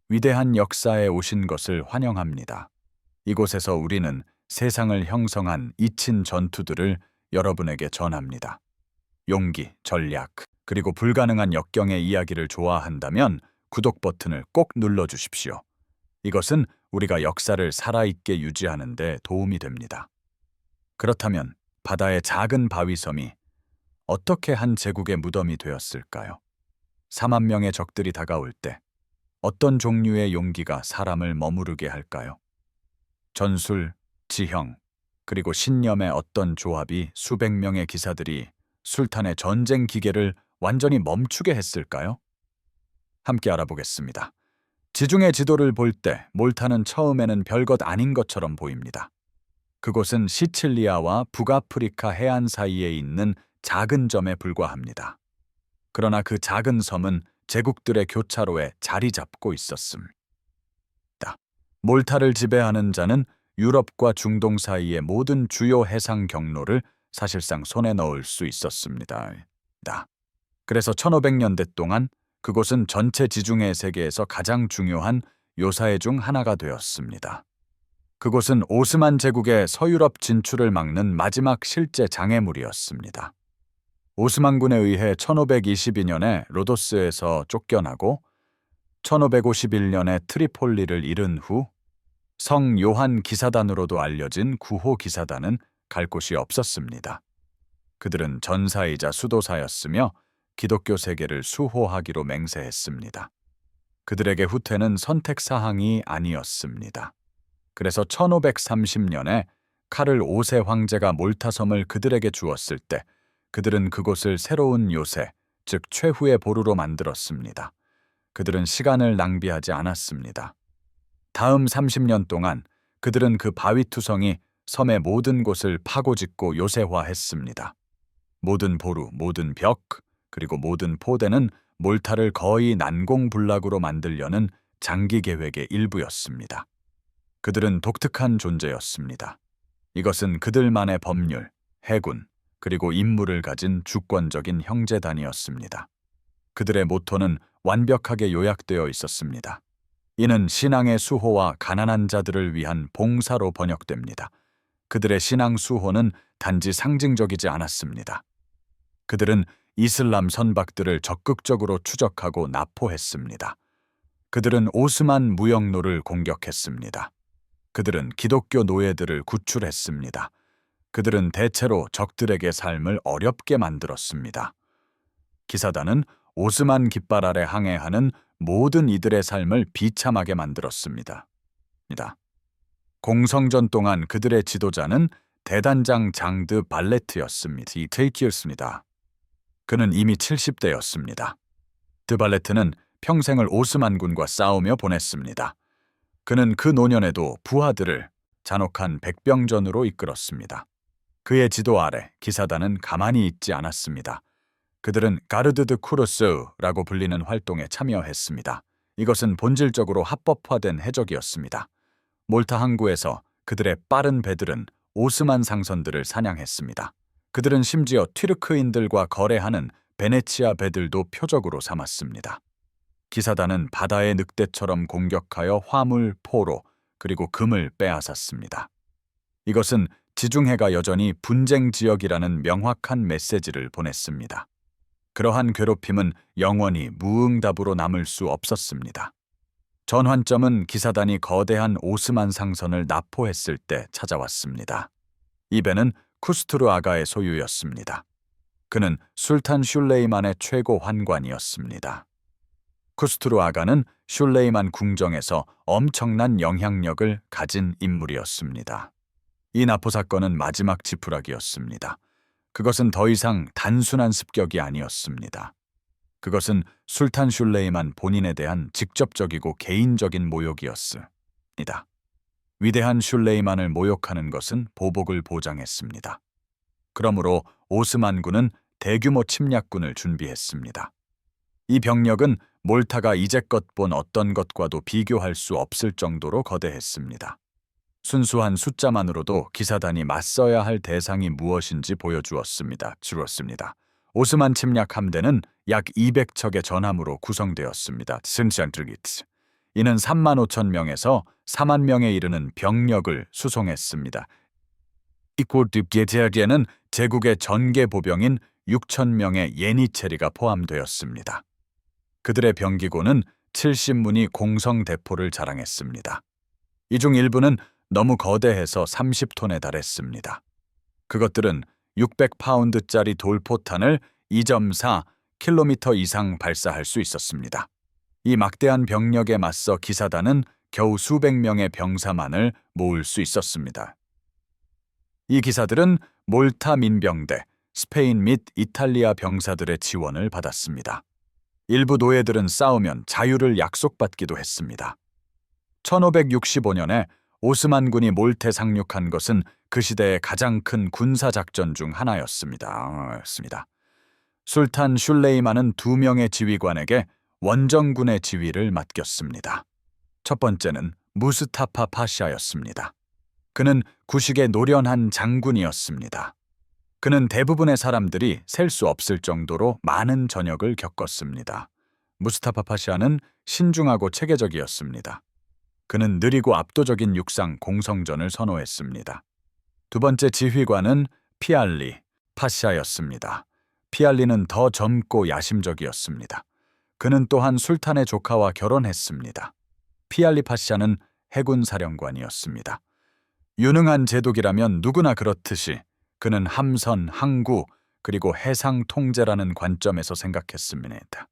A: 위대한 역사에 오신 것을 환영합니다. 이곳에서 우리는 세상을 형성한 이친 전투들을 여러분에게 전합니다. 용기, 전략, 그리고 불가능한 역경의 이야기를 좋아한다면 구독 버튼을 꼭 눌러주십시오. 이것은 우리가 역사를 살아있게 유지하는 데 도움이 됩니다. 그렇다면 바다의 작은 바위섬이 어떻게 한 제국의 무덤이 되었을까요? 4만 명의 적들이 다가올 때 어떤 종류의 용기가 사람을 머무르게 할까요? 전술, 지형, 그리고 신념의 어떤 조합이 수백 명의 기사들이 술탄의 전쟁 기계를 완전히 멈추게 했을까요? 함께 알아보겠습니다. 지중해 지도를 볼 때 몰타는 처음에는 별것 아닌 것처럼 보입니다. 그곳은 시칠리아와 북아프리카 해안 사이에 있는 작은 점에 불과합니다. 그러나 그 작은 섬은 제국들의 교차로에 자리 잡고 있었습니다. 몰타를 지배하는 자는 유럽과 중동 사이의 모든 주요 해상 경로를 사실상 손에 넣을 수 있었습니다. 그래서 1500년대 동안 그곳은 전체 지중해 세계에서 가장 중요한 요사해 중 하나가 되었습니다. 그곳은 오스만 제국의 서유럽 진출을 막는 마지막 실제 장애물이었습니다. 오스만군에 의해 1522년에 로도스에서 쫓겨나고 1551년에 트리폴리를 잃은 후 성 요한 기사단으로도 알려진 구호 기사단은 갈 곳이 없었습니다. 그들은 전사이자 수도사였으며 기독교 세계를 수호하기로 맹세했습니다. 그들에게 후퇴는 선택사항이 아니었습니다. 그래서 1530년에 카를 5세 황제가 몰타섬을 그들에게 주었을 때 그들은 그곳을 새로운 요새, 즉 최후의 보루로 만들었습니다. 그들은 시간을 낭비하지 않았습니다. 다음 30년 동안 그들은 그 바위투성이 섬의 모든 곳을 파고짓고 요새화했습니다. 모든 보루, 모든 벽, 그리고 모든 포대는 몰타를 거의 난공불락으로 만들려는 장기 계획의 일부였습니다. 그들은 독특한 존재였습니다. 이것은 그들만의 법률, 해군, 그리고 임무를 가진 주권적인 형제단이었습니다. 그들의 모토는 완벽하게 요약되어 있었습니다. 이는 신앙의 수호와 가난한 자들을 위한 봉사로 번역됩니다. 그들의 신앙 수호는 단지 상징적이지 않았습니다. 그들은 이슬람 선박들을 적극적으로 추적하고 납포했습니다. 그들은 오스만 무역로를 공격했습니다. 그들은 기독교 노예들을 구출했습니다. 그들은 대체로 적들에게 삶을 어렵게 만들었습니다. 기사단은 오스만 깃발 아래 항해하는 모든 이들의 삶을 비참하게 만들었습니다. 공성전 동안 그들의 지도자는 대단장 장드 발레트였습니다. 그는 이미 70대였습니다. 드발레트는 평생을 오스만군과 싸우며 보냈습니다. 그는 그 노년에도 부하들을 잔혹한 백병전으로 이끌었습니다. 그의 지도 아래 기사단은 가만히 있지 않았습니다. 그들은 가르드 드 쿠르스라고 불리는 활동에 참여했습니다. 이것은 본질적으로 합법화된 해적이었습니다. 몰타 항구에서 그들의 빠른 배들은 오스만 상선들을 사냥했습니다. 그들은 심지어 튀르크인들과 거래하는 베네치아 배들도 표적으로 삼았습니다. 기사단은 바다의 늑대처럼 공격하여 화물, 포로, 그리고 금을 빼앗았습니다. 이것은 지중해가 여전히 분쟁 지역이라는 명확한 메시지를 보냈습니다. 그러한 괴롭힘은 영원히 무응답으로 남을 수 없었습니다. 전환점은 기사단이 거대한 오스만 상선을 납포했을 때 찾아왔습니다. 이 배는 쿠스투르 아가의 소유였습니다. 그는 술탄 슐레이만의 최고 환관이었습니다. 쿠스투르 아가는 슐레이만 궁정에서 엄청난 영향력을 가진 인물이었습니다. 이 납포 사건은 마지막 지푸라기였습니다. 그것은 더 이상 단순한 습격이 아니었습니다. 그것은 술탄 슐레이만 본인에 대한 직접적이고 개인적인 모욕이었습니다. 위대한 슐레이만을 모욕하는 것은 보복을 보장했습니다. 그러므로 오스만군은 대규모 침략군을 준비했습니다. 이 병력은 몰타가 이제껏 본 어떤 것과도 비교할 수 없을 정도로 거대했습니다. 순수한 숫자만으로도 기사단이 맞서야 할 대상이 무엇인지 보여주었습니다. 오스만 침략 함대는 약 200척의 전함으로 구성되었습니다. 이는 3만 5천 명에서 4만 명에 이르는 병력을 수송했습니다. 이코드게테르에는 제국의 전개 보병인 6천 명의 예니체리가 포함되었습니다. 그들의 병기고는 70문이 공성 대포를 자랑했습니다. 이 중 일부는 너무 거대해서 30톤에 달했습니다. 그것들은 600파운드짜리 돌포탄을 2.4km 이상 발사할 수 있었습니다. 이 막대한 병력에 맞서 기사단은 겨우 수백 명의 병사만을 모을 수 있었습니다. 이 기사들은 몰타 민병대, 스페인 및 이탈리아 병사들의 지원을 받았습니다. 일부 노예들은 싸우면 자유를 약속받기도 했습니다. 1565년에 오스만군이 몰테 상륙한 것은 그 시대의 가장 큰 군사작전 중 하나였습니다. 술탄 슐레이만은 2명의 지휘관에게 원정군의 지휘를 맡겼습니다. 첫 번째는 무스타파 파샤였습니다. 그는 구식의 노련한 장군이었습니다. 그는 대부분의 사람들이 셀 수 없을 정도로 많은 전역을 겪었습니다. 무스타파 파샤는 신중하고 체계적이었습니다. 그는 느리고 압도적인 육상 공성전을 선호했습니다. 두 번째 지휘관은 피알리 파샤였습니다. 피알리는 더 젊고 야심적이었습니다. 그는 또한 술탄의 조카와 결혼했습니다. 피알리 파샤는 해군 사령관이었습니다. 유능한 제독이라면 누구나 그렇듯이 그는 함선, 항구, 그리고 해상 통제라는 관점에서 생각했습니다.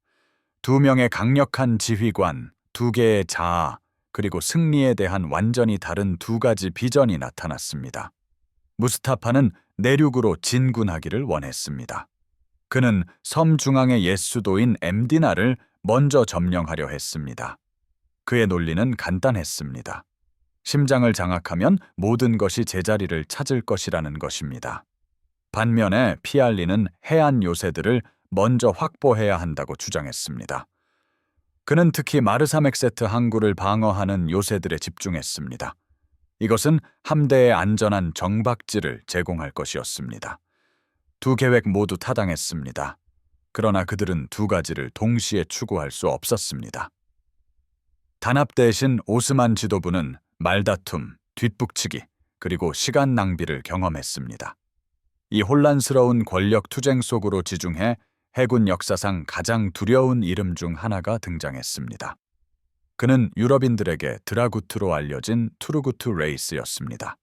A: 2명의 강력한 지휘관, 2개의 자아, 그리고 승리에 대한 완전히 다른 2가지 비전이 나타났습니다. 무스타파는 내륙으로 진군하기를 원했습니다. 그는 섬 중앙의 옛 수도인 엠디나를 먼저 점령하려 했습니다. 그의 논리는 간단했습니다. 심장을 장악하면 모든 것이 제자리를 찾을 것이라는 것입니다. 반면에 피알리는 해안 요새들을 먼저 확보해야 한다고 주장했습니다. 그는 특히 마르사맥세트 항구를 방어하는 요새들에 집중했습니다. 이것은 함대의 안전한 정박지를 제공할 것이었습니다. 두 계획 모두 타당했습니다. 그러나 그들은 두 가지를 동시에 추구할 수 없었습니다. 단합 대신 오스만 지도부는 말다툼, 뒷북치기, 그리고 시간 낭비를 경험했습니다. 이 혼란스러운 권력 투쟁 속으로 지중해 해군 역사상 가장 두려운 이름 중 하나가 등장했습니다. 그는 유럽인들에게 드라구트로 알려진 투르구트 레이스였습니다.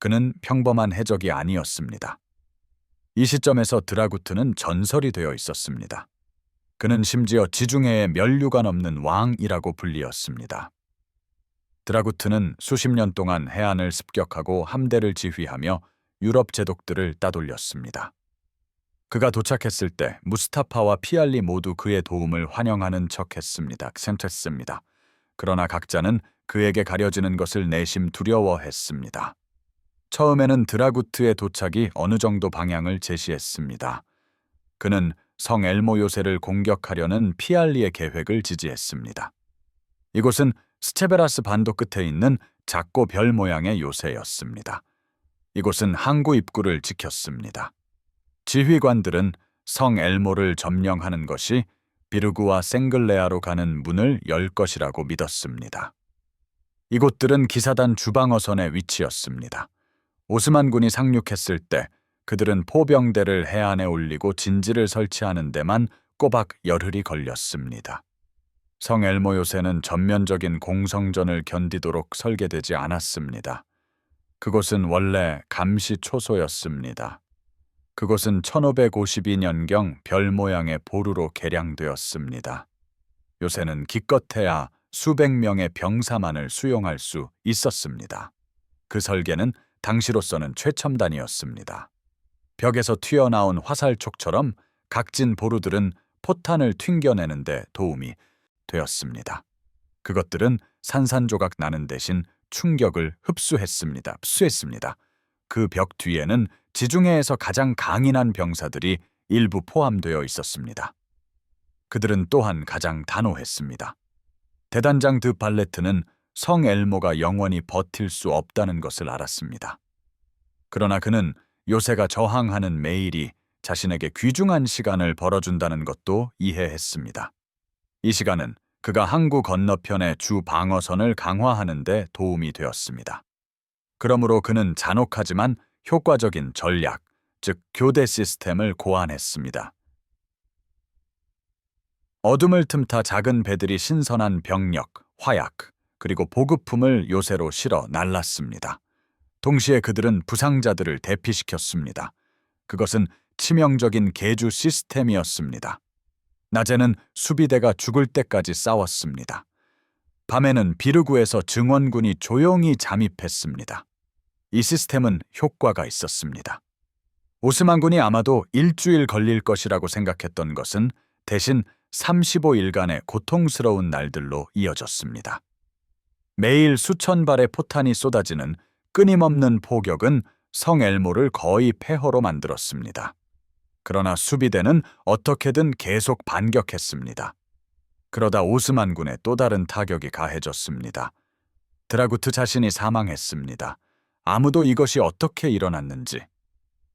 A: 그는 평범한 해적이 아니었습니다. 이 시점에서 드라구트는 전설이 되어 있었습니다. 그는 심지어 지중해의 면류관 없는 왕이라고 불리었습니다. 드라구트는 수십 년 동안 해안을 습격하고 함대를 지휘하며 유럽 제독들을 따돌렸습니다. 그가 도착했을 때 무스타파와 피알리 모두 그의 도움을 환영하는 척했습니다. 센테스입니다. 그러나 각자는 그에게 가려지는 것을 내심 두려워했습니다. 처음에는 드라구트의 도착이 어느 정도 방향을 제시했습니다. 그는 성 엘모 요새를 공격하려는 피알리의 계획을 지지했습니다. 이곳은 스체베라스 반도 끝에 있는 작고 별 모양의 요새였습니다. 이곳은 항구 입구를 지켰습니다. 지휘관들은 성 엘모를 점령하는 것이 비르구와 생글레아로 가는 문을 열 것이라고 믿었습니다. 이곳들은 기사단 주방어선의 위치였습니다. 오스만군이 상륙했을 때 그들은 포병대를 해안에 올리고 진지를 설치하는 데만 꼬박 열흘이 걸렸습니다. 성 엘모 요새는 전면적인 공성전을 견디도록 설계되지 않았습니다. 그곳은 원래 감시 초소였습니다. 그곳은 1552년경 별 모양의 보루로 개량되었습니다. 요새는 기껏해야 수백 명의 병사만을 수용할 수 있었습니다. 그 설계는 당시로서는 최첨단이었습니다. 벽에서 튀어나온 화살촉처럼 각진 보루들은 포탄을 튕겨내는 데 도움이 되었습니다. 그것들은 산산조각 나는 대신 충격을 흡수했습니다. 그 벽 뒤에는 지중해에서 가장 강인한 병사들이 일부 포함되어 있었습니다. 그들은 또한 가장 단호했습니다. 대단장 드 발레트는 성 엘모가 영원히 버틸 수 없다는 것을 알았습니다. 그러나 그는 요새가 저항하는 매일이 자신에게 귀중한 시간을 벌어준다는 것도 이해했습니다. 이 시간은 그가 항구 건너편의 주 방어선을 강화하는 데 도움이 되었습니다. 그러므로 그는 잔혹하지만 효과적인 전략, 즉 교대 시스템을 고안했습니다. 어둠을 틈타 작은 배들이 신선한 병력, 화약, 그리고 보급품을 요새로 실어 날랐습니다. 동시에 그들은 부상자들을 대피시켰습니다. 그것은 치명적인 계주 시스템이었습니다. 낮에는 수비대가 죽을 때까지 싸웠습니다. 밤에는 비르구에서 증원군이 조용히 잠입했습니다. 이 시스템은 효과가 있었습니다. 오스만군이 아마도 일주일 걸릴 것이라고 생각했던 것은 대신 35일간의 고통스러운 날들로 이어졌습니다. 매일 수천 발의 포탄이 쏟아지는 끊임없는 포격은 성 엘모를 거의 폐허로 만들었습니다. 그러나 수비대는 어떻게든 계속 반격했습니다. 그러다 오스만군의 또 다른 타격이 가해졌습니다. 드라구트 자신이 사망했습니다. 아무도 이것이 어떻게 일어났는지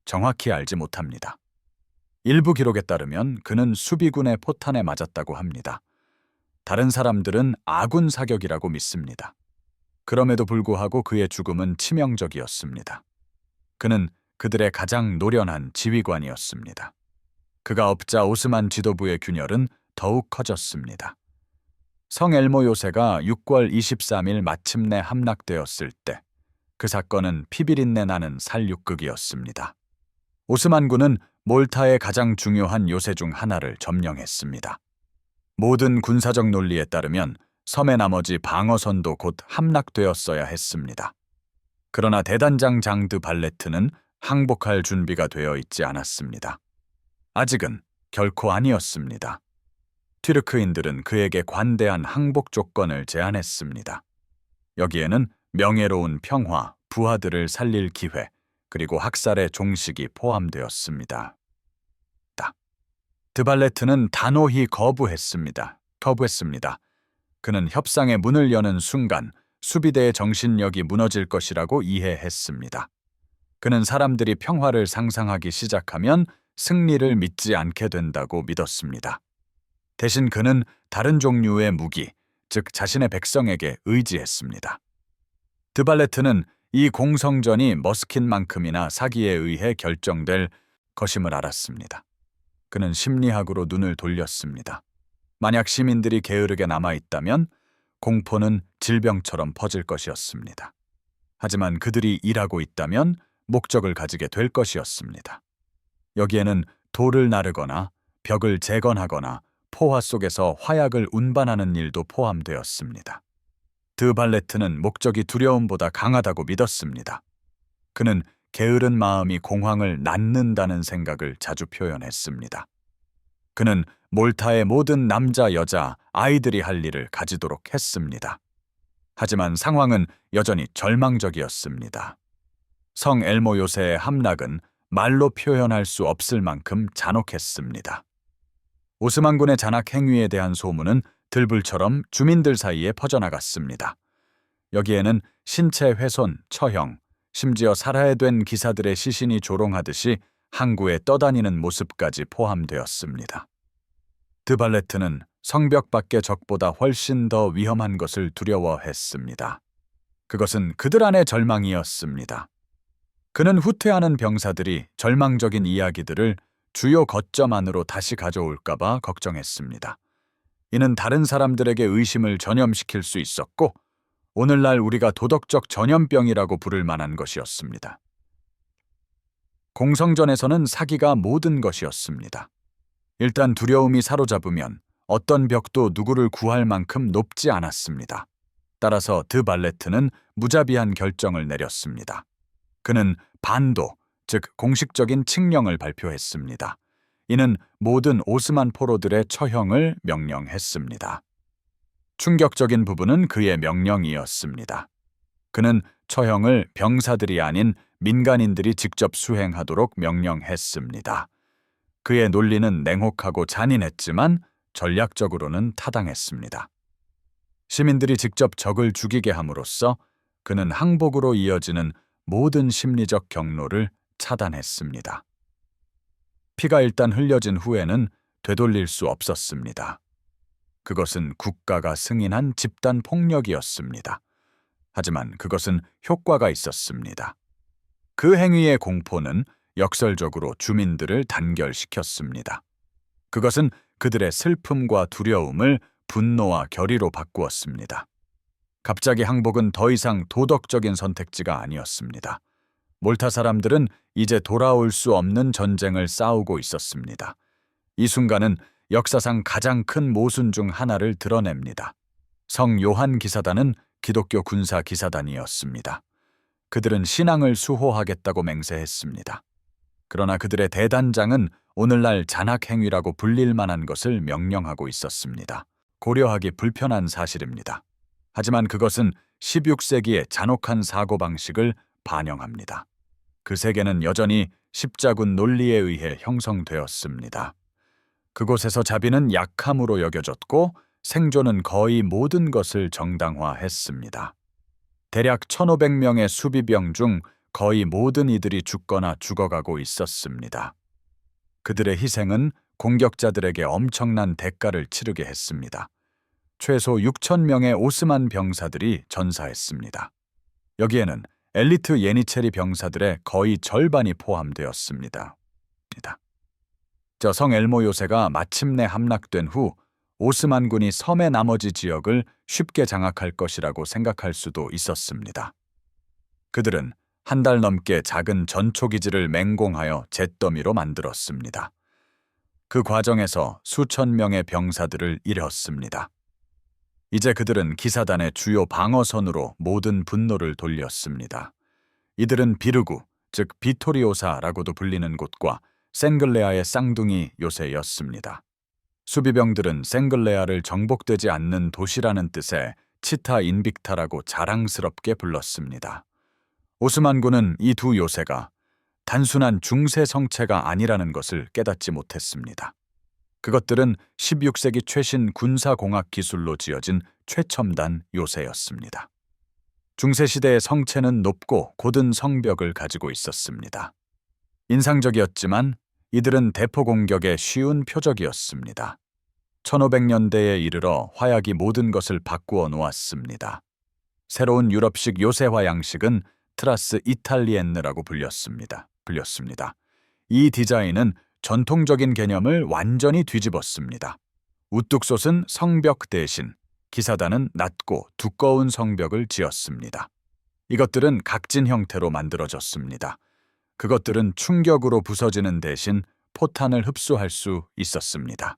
A: 정확히 알지 못합니다. 일부 기록에 따르면 그는 수비군의 포탄에 맞았다고 합니다. 다른 사람들은 아군 사격이라고 믿습니다. 그럼에도 불구하고 그의 죽음은 치명적이었습니다. 그는 그들의 가장 노련한 지휘관이었습니다. 그가 없자 오스만 지도부의 균열은 더욱 커졌습니다. 성 엘모 요새가 6월 23일 마침내 함락되었을 때 그 사건은 피비린내 나는 살육극이었습니다. 오스만군은 몰타의 가장 중요한 요새 중 하나를 점령했습니다. 모든 군사적 논리에 따르면 섬의 나머지 방어선도 곧 함락되었어야 했습니다. 그러나 대단장 장드 발레트는 항복할 준비가 되어 있지 않았습니다. 아직은 결코 아니었습니다. 튀르크인들은 그에게 관대한 항복 조건을 제안했습니다. 여기에는 명예로운 평화, 부하들을 살릴 기회, 그리고 학살의 종식이 포함되었습니다. 드발레트는 단호히 거부했습니다. 그는 협상의 문을 여는 순간 수비대의 정신력이 무너질 것이라고 이해했습니다. 그는 사람들이 평화를 상상하기 시작하면 승리를 믿지 않게 된다고 믿었습니다. 대신 그는 다른 종류의 무기, 즉 자신의 백성에게 의지했습니다. 드발레트는 이 공성전이 머스킨만큼이나 사기에 의해 결정될 것임을 알았습니다. 그는 심리학으로 눈을 돌렸습니다. 만약 시민들이 게으르게 남아있다면 공포는 질병처럼 퍼질 것이었습니다. 하지만 그들이 일하고 있다면 목적을 가지게 될 것이었습니다. 여기에는 돌을 나르거나 벽을 재건하거나 포화 속에서 화약을 운반하는 일도 포함되었습니다. 드발레트는 목적이 두려움보다 강하다고 믿었습니다. 그는 게으른 마음이 공황을 낳는다는 생각을 자주 표현했습니다. 그는 몰타의 모든 남자, 여자, 아이들이 할 일을 가지도록 했습니다. 하지만 상황은 여전히 절망적이었습니다. 성 엘모 요새의 함락은 말로 표현할 수 없을 만큼 잔혹했습니다. 오스만군의 잔악 행위에 대한 소문은 들불처럼 주민들 사이에 퍼져나갔습니다. 여기에는 신체 훼손, 처형, 심지어 살해된 기사들의 시신이 조롱하듯이 항구에 떠다니는 모습까지 포함되었습니다. 드발레트는 성벽 밖의 적보다 훨씬 더 위험한 것을 두려워했습니다. 그것은 그들 안의 절망이었습니다. 그는 후퇴하는 병사들이 절망적인 이야기들을 주요 거점 안으로 다시 가져올까봐 걱정했습니다. 이는 다른 사람들에게 의심을 전염시킬 수 있었고, 오늘날 우리가 도덕적 전염병이라고 부를 만한 것이었습니다. 공성전에서는 사기가 모든 것이었습니다. 일단 두려움이 사로잡으면 어떤 벽도 누구를 구할 만큼 높지 않았습니다. 따라서 드발레트는 무자비한 결정을 내렸습니다. 그는 반도, 즉 공식적인 칙령을 발표했습니다. 이는 모든 오스만 포로들의 처형을 명령했습니다. 충격적인 부분은 그의 명령이었습니다. 그는 처형을 병사들이 아닌 민간인들이 직접 수행하도록 명령했습니다. 그의 논리는 냉혹하고 잔인했지만 전략적으로는 타당했습니다. 시민들이 직접 적을 죽이게 함으로써 그는 항복으로 이어지는 모든 심리적 경로를 차단했습니다. 피가 일단 흘려진 후에는 되돌릴 수 없었습니다. 그것은 국가가 승인한 집단 폭력이었습니다. 하지만 그것은 효과가 있었습니다. 그 행위의 공포는 역설적으로 주민들을 단결시켰습니다. 그것은 그들의 슬픔과 두려움을 분노와 결의로 바꾸었습니다. 갑자기 항복은 더 이상 도덕적인 선택지가 아니었습니다. 몰타 사람들은 이제 돌아올 수 없는 전쟁을 싸우고 있었습니다. 이 순간은 역사상 가장 큰 모순 중 하나를 드러냅니다. 성 요한 기사단은 기독교 군사 기사단이었습니다. 그들은 신앙을 수호하겠다고 맹세했습니다. 그러나 그들의 대단장은 오늘날 잔악 행위라고 불릴 만한 것을 명령하고 있었습니다. 고려하기 불편한 사실입니다. 하지만 그것은 16세기의 잔혹한 사고방식을 반영합니다. 그 세계는 여전히 십자군 논리에 의해 형성되었습니다. 그곳에서 자비는 약함으로 여겨졌고 생존은 거의 모든 것을 정당화했습니다. 대략 1500명의 수비병 중 거의 모든 이들이 죽거나 죽어가고 있었습니다. 그들의 희생은 공격자들에게 엄청난 대가를 치르게 했습니다. 최소 6,000명의 오스만 병사들이 전사했습니다. 여기에는 엘리트 예니체리 병사들의 거의 절반이 포함되었습니다. 성 엘모 요새가 마침내 함락된 후 오스만군이 섬의 나머지 지역을 쉽게 장악할 것이라고 생각할 수도 있었습니다. 그들은 한 달 넘게 작은 전초기지를 맹공하여 잿더미로 만들었습니다. 그 과정에서 수천 명의 병사들을 잃었습니다. 이제 그들은 기사단의 주요 방어선으로 모든 분노를 돌렸습니다. 이들은 비르구, 즉 비토리오사라고도 불리는 곳과 생글레아의 쌍둥이 요새였습니다. 수비병들은 생글레아를 정복되지 않는 도시라는 뜻의 치타 인빅타라고 자랑스럽게 불렀습니다. 오스만군은 이 두 요새가 단순한 중세 성체가 아니라는 것을 깨닫지 못했습니다. 그것들은 16세기 최신 군사공학 기술로 지어진 최첨단 요새였습니다. 중세시대의 성체는 높고 곧은 성벽을 가지고 있었습니다. 인상적이었지만 이들은 대포 공격에 쉬운 표적이었습니다. 1500년대에 이르러 화약이 모든 것을 바꾸어 놓았습니다. 새로운 유럽식 요새화 양식은 트라스 이탈리엔느라고 불렸습니다. 이 디자인은 전통적인 개념을 완전히 뒤집었습니다. 우뚝 솟은 성벽 대신 기사단은 낮고 두꺼운 성벽을 지었습니다. 이것들은 각진 형태로 만들어졌습니다. 그것들은 충격으로 부서지는 대신 포탄을 흡수할 수 있었습니다.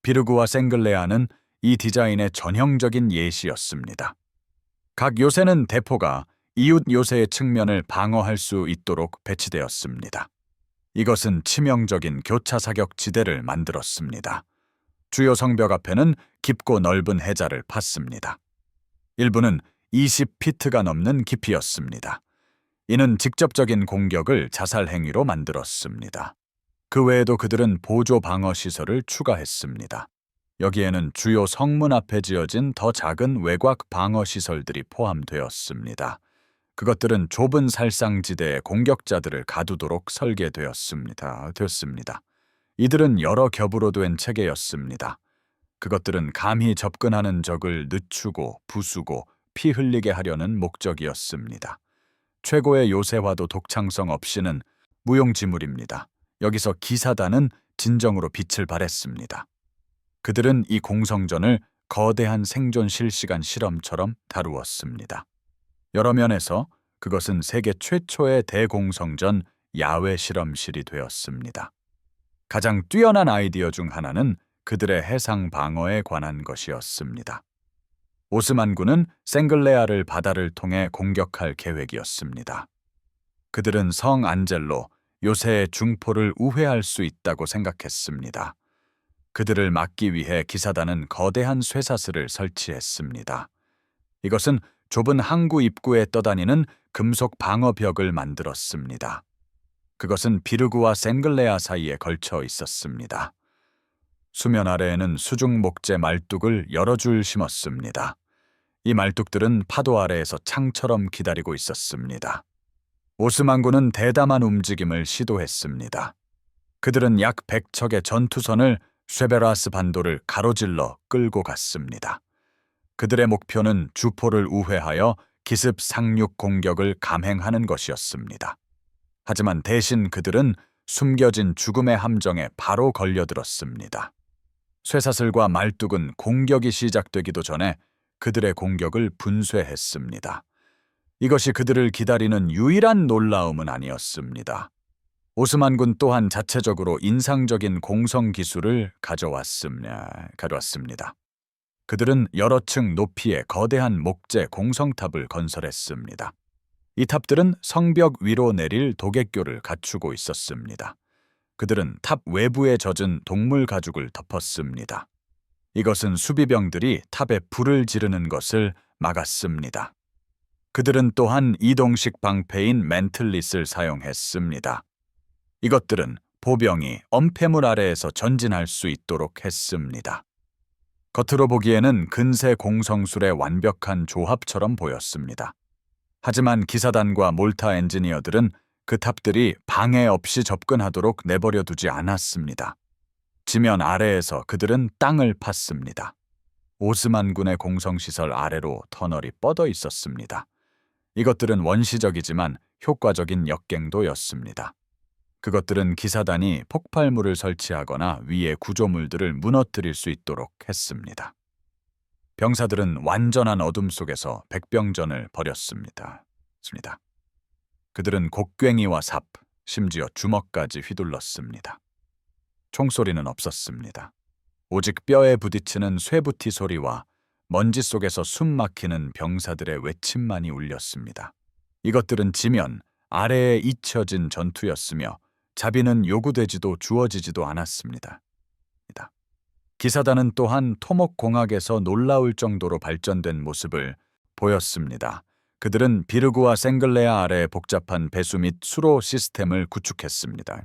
A: 비르구와 생글레아는 이 디자인의 전형적인 예시였습니다. 각 요새는 대포가 이웃 요새의 측면을 방어할 수 있도록 배치되었습니다. 이것은 치명적인 교차 사격 지대를 만들었습니다. 주요 성벽 앞에는 깊고 넓은 해자를 팠습니다. 일부는 20피트가 넘는 깊이였습니다. 이는 직접적인 공격을 자살 행위로 만들었습니다. 그 외에도 그들은 보조 방어 시설을 추가했습니다. 여기에는 주요 성문 앞에 지어진 더 작은 외곽 방어 시설들이 포함되었습니다. 그것들은 좁은 살상지대에 공격자들을 가두도록 설계되었습니다. 이들은 여러 겹으로 된 체계였습니다. 그것들은 감히 접근하는 적을 늦추고 부수고 피 흘리게 하려는 목적이었습니다. 최고의 요새화도 독창성 없이는 무용지물입니다. 여기서 기사단은 진정으로 빛을 발했습니다. 그들은 이 공성전을 거대한 생존 실시간 실험처럼 다루었습니다. 여러 면에서 그것은 세계 최초의 대공성전 야외 실험실이 되었습니다. 가장 뛰어난 아이디어 중 하나는 그들의 해상 방어에 관한 것이었습니다. 오스만군은 생글레아를 바다를 통해 공격할 계획이었습니다. 그들은 성 안젤로 요새의 중포를 우회할 수 있다고 생각했습니다. 그들을 막기 위해 기사단은 거대한 쇠사슬을 설치했습니다. 이것은 좁은 항구 입구에 떠다니는 금속 방어벽을 만들었습니다. 그것은 비르구와 생글레아 사이에 걸쳐 있었습니다. 수면 아래에는 수중 목재 말뚝을 여러 줄 심었습니다. 이 말뚝들은 파도 아래에서 창처럼 기다리고 있었습니다. 오스만군은 대담한 움직임을 시도했습니다. 그들은 약 100척의 전투선을 쇠베라스 반도를 가로질러 끌고 갔습니다. 그들의 목표는 주포를 우회하여 기습 상륙 공격을 감행하는 것이었습니다. 하지만 대신 그들은 숨겨진 죽음의 함정에 바로 걸려들었습니다. 쇠사슬과 말뚝은 공격이 시작되기도 전에 그들의 공격을 분쇄했습니다. 이것이 그들을 기다리는 유일한 놀라움은 아니었습니다. 오스만군 또한 자체적으로 인상적인 공성 기술을 가져왔습니다. 그들은 여러 층 높이의 거대한 목재 공성탑을 건설했습니다. 이 탑들은 성벽 위로 내릴 도객교를 갖추고 있었습니다. 그들은 탑 외부에 젖은 동물 가죽을 덮었습니다. 이것은 수비병들이 탑에 불을 지르는 것을 막았습니다. 그들은 또한 이동식 방패인 멘틀릿을 사용했습니다. 이것들은 보병이 엄폐물 아래에서 전진할 수 있도록 했습니다. 겉으로 보기에는 근세 공성술의 완벽한 조합처럼 보였습니다. 하지만 기사단과 몰타 엔지니어들은 그 탑들이 방해 없이 접근하도록 내버려 두지 않았습니다. 지면 아래에서 그들은 땅을 팠습니다. 오스만군의 공성시설 아래로 터널이 뻗어 있었습니다. 이것들은 원시적이지만 효과적인 역갱도였습니다. 그것들은 기사단이 폭발물을 설치하거나 위에 구조물들을 무너뜨릴 수 있도록 했습니다. 병사들은 완전한 어둠 속에서 백병전을 벌였습니다. 그들은 곡괭이와 삽, 심지어 주먹까지 휘둘렀습니다. 총소리는 없었습니다. 오직 뼈에 부딪히는 쇠부티 소리와 먼지 속에서 숨 막히는 병사들의 외침만이 울렸습니다. 이것들은 지면 아래에 잊혀진 전투였으며 자비는 요구되지도 주어지지도 않았습니다. 기사단은 또한 토목공학에서 놀라울 정도로 발전된 모습을 보였습니다. 그들은 비르구와 생글레아 아래에 복잡한 배수 및 수로 시스템을 구축했습니다.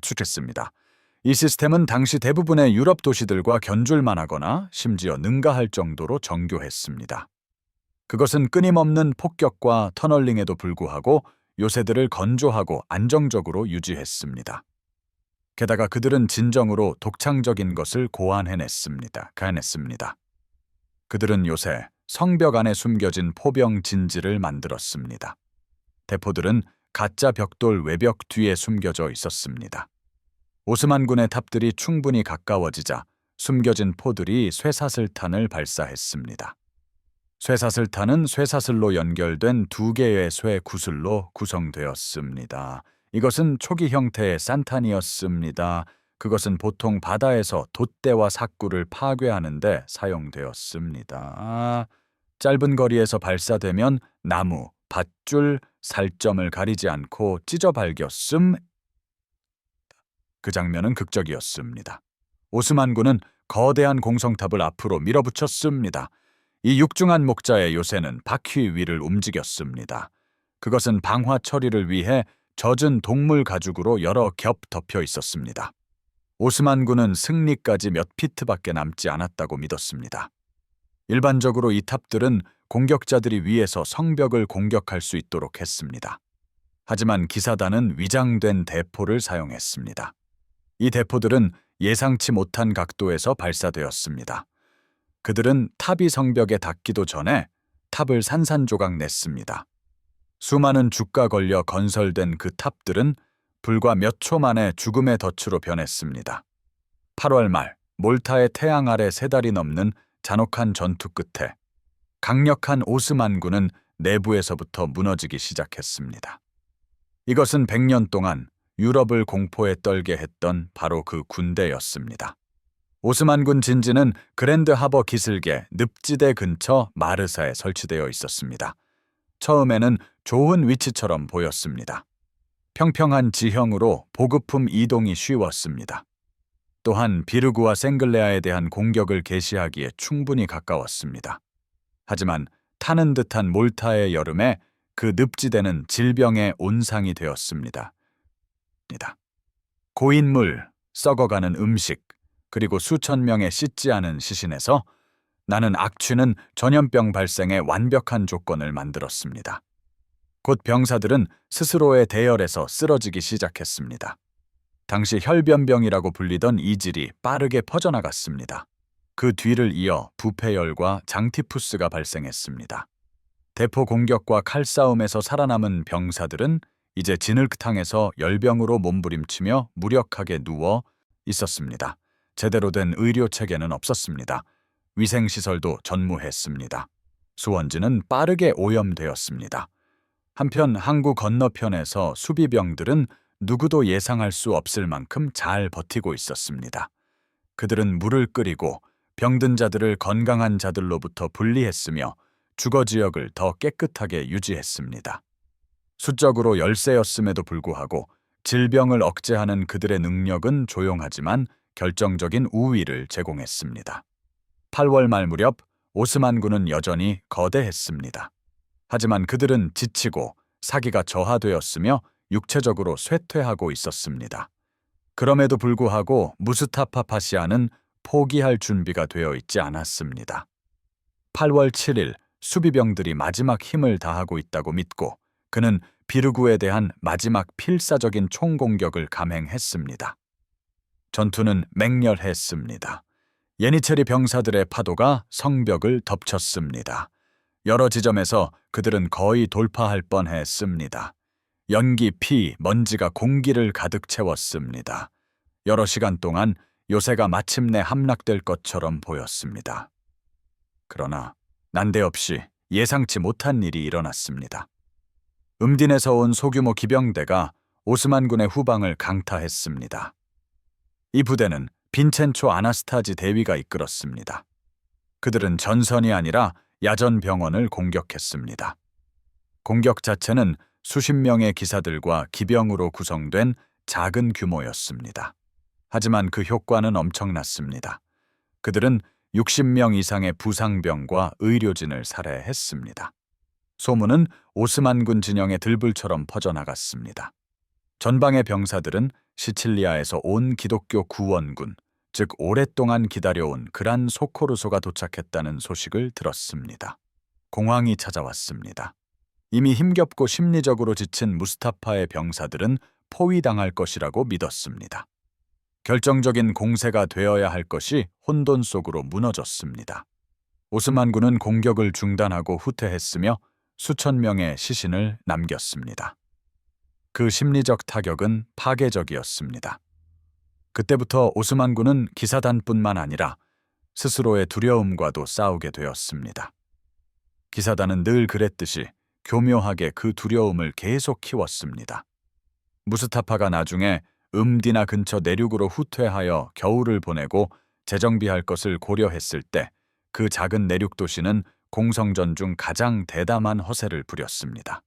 A: 이 시스템은 당시 대부분의 유럽 도시들과 견줄만 하거나 심지어 능가할 정도로 정교했습니다. 그것은 끊임없는 폭격과 터널링에도 불구하고 요새들을 건조하고 안정적으로 유지했습니다. 게다가 그들은 진정으로 독창적인 것을 고안해냈습니다. 그들은 요새 성벽 안에 숨겨진 포병 진지를 만들었습니다. 대포들은 가짜 벽돌 외벽 뒤에 숨겨져 있었습니다. 오스만군의 탑들이 충분히 가까워지자 숨겨진 포들이 쇠사슬탄을 발사했습니다. 쇠사슬탄은 쇠사슬로 연결된 두 개의 쇠 구슬로 구성되었습니다. 이것은 초기 형태의 산탄이었습니다. 그것은 보통 바다에서 돛대와 삭구를 파괴하는 데 사용되었습니다. 짧은 거리에서 발사되면 나무, 밧줄, 살점을 가리지 않고 찢어 발겼음. 그 장면은 극적이었습니다. 오스만군은 거대한 공성탑을 앞으로 밀어붙였습니다. 이 육중한 목자의 요새는 바퀴 위를 움직였습니다. 그것은 방화 처리를 위해 젖은 동물 가죽으로 여러 겹 덮여 있었습니다. 오스만군은 승리까지 몇 피트밖에 남지 않았다고 믿었습니다. 일반적으로 이 탑들은 공격자들이 위에서 성벽을 공격할 수 있도록 했습니다. 하지만 기사단은 위장된 대포를 사용했습니다. 이 대포들은 예상치 못한 각도에서 발사되었습니다. 그들은 탑이 성벽에 닿기도 전에 탑을 산산조각 냈습니다. 수많은 죽과 걸려 건설된 그 탑들은 불과 몇 초 만에 죽음의 덫으로 변했습니다. 8월 말 몰타의 태양 아래 3달이 넘는 잔혹한 전투 끝에 강력한 오스만군은 내부에서부터 무너지기 시작했습니다. 이것은 100년 동안 유럽을 공포에 떨게 했던 바로 그 군대였습니다. 오스만군 진지는 그랜드 하버 기슭의 늪지대 근처 마르사에 설치되어 있었습니다. 처음에는 좋은 위치처럼 보였습니다. 평평한 지형으로 보급품 이동이 쉬웠습니다. 또한 비르구와 생글레아에 대한 공격을 개시하기에 충분히 가까웠습니다. 하지만 타는 듯한 몰타의 여름에 그 늪지대는 질병의 온상이 되었습니다. 고인 물, 썩어가는 음식, 그리고 수천 명의 씻지 않은 시신에서 나는 악취는 전염병 발생의 완벽한 조건을 만들었습니다. 곧 병사들은 스스로의 대열에서 쓰러지기 시작했습니다. 당시 혈변병이라고 불리던 이질이 빠르게 퍼져나갔습니다. 그 뒤를 이어 부패열과 장티푸스가 발생했습니다. 대포 공격과 칼싸움에서 살아남은 병사들은 이제 진흙탕에서 열병으로 몸부림치며 무력하게 누워 있었습니다. 제대로 된 의료 체계는 없었습니다. 위생시설도 전무했습니다. 수원지는 빠르게 오염되었습니다. 한편 항구 건너편에서 수비병들은 누구도 예상할 수 없을 만큼 잘 버티고 있었습니다. 그들은 물을 끓이고 병든 자들을 건강한 자들로부터 분리했으며 주거 지역을 더 깨끗하게 유지했습니다. 수적으로 열세였음에도 불구하고 질병을 억제하는 그들의 능력은 조용하지만 결정적인 우위를 제공했습니다. 8월 말 무렵 오스만군은 여전히 거대했습니다. 하지만 그들은 지치고 사기가 저하되었으며 육체적으로 쇠퇴하고 있었습니다. 그럼에도 불구하고 무스타파 파시아는 포기할 준비가 되어 있지 않았습니다. 8월 7일 수비병들이 마지막 힘을 다하고 있다고 믿고 그는 비르구에 대한 마지막 필사적인 총공격을 감행했습니다. 전투는 맹렬했습니다. 예니체리 병사들의 파도가 성벽을 덮쳤습니다. 여러 지점에서 그들은 거의 돌파할 뻔했습니다. 연기, 피, 먼지가 공기를 가득 채웠습니다. 여러 시간 동안 요새가 마침내 함락될 것처럼 보였습니다. 그러나 난데없이 예상치 못한 일이 일어났습니다. 음딘에서 온 소규모 기병대가 오스만군의 후방을 강타했습니다. 이 부대는 빈첸초 아나스타지 대위가 이끌었습니다. 그들은 전선이 아니라 야전 병원을 공격했습니다. 공격 자체는 수십 명의 기사들과 기병으로 구성된 작은 규모였습니다. 하지만 그 효과는 엄청났습니다. 그들은 60명 이상의 부상병과 의료진을 살해했습니다. 소문은 오스만군 진영의 들불처럼 퍼져나갔습니다. 전방의 병사들은 시칠리아에서 온 기독교 구원군, 즉 오랫동안 기다려온 그란 소코르소가 도착했다는 소식을 들었습니다. 공황이 찾아왔습니다. 이미 힘겹고 심리적으로 지친 무스타파의 병사들은 포위당할 것이라고 믿었습니다. 결정적인 공세가 되어야 할 것이 혼돈 속으로 무너졌습니다. 오스만군은 공격을 중단하고 후퇴했으며 수천 명의 시신을 남겼습니다. 그 심리적 타격은 파괴적이었습니다. 그때부터 오스만군은 기사단뿐만 아니라 스스로의 두려움과도 싸우게 되었습니다. 기사단은 늘 그랬듯이 교묘하게 그 두려움을 계속 키웠습니다. 무스타파가 나중에 음디나 근처 내륙으로 후퇴하여 겨울을 보내고 재정비할 것을 고려했을 때 그 작은 내륙 도시는 공성전 중 가장 대담한 허세를 부렸습니다.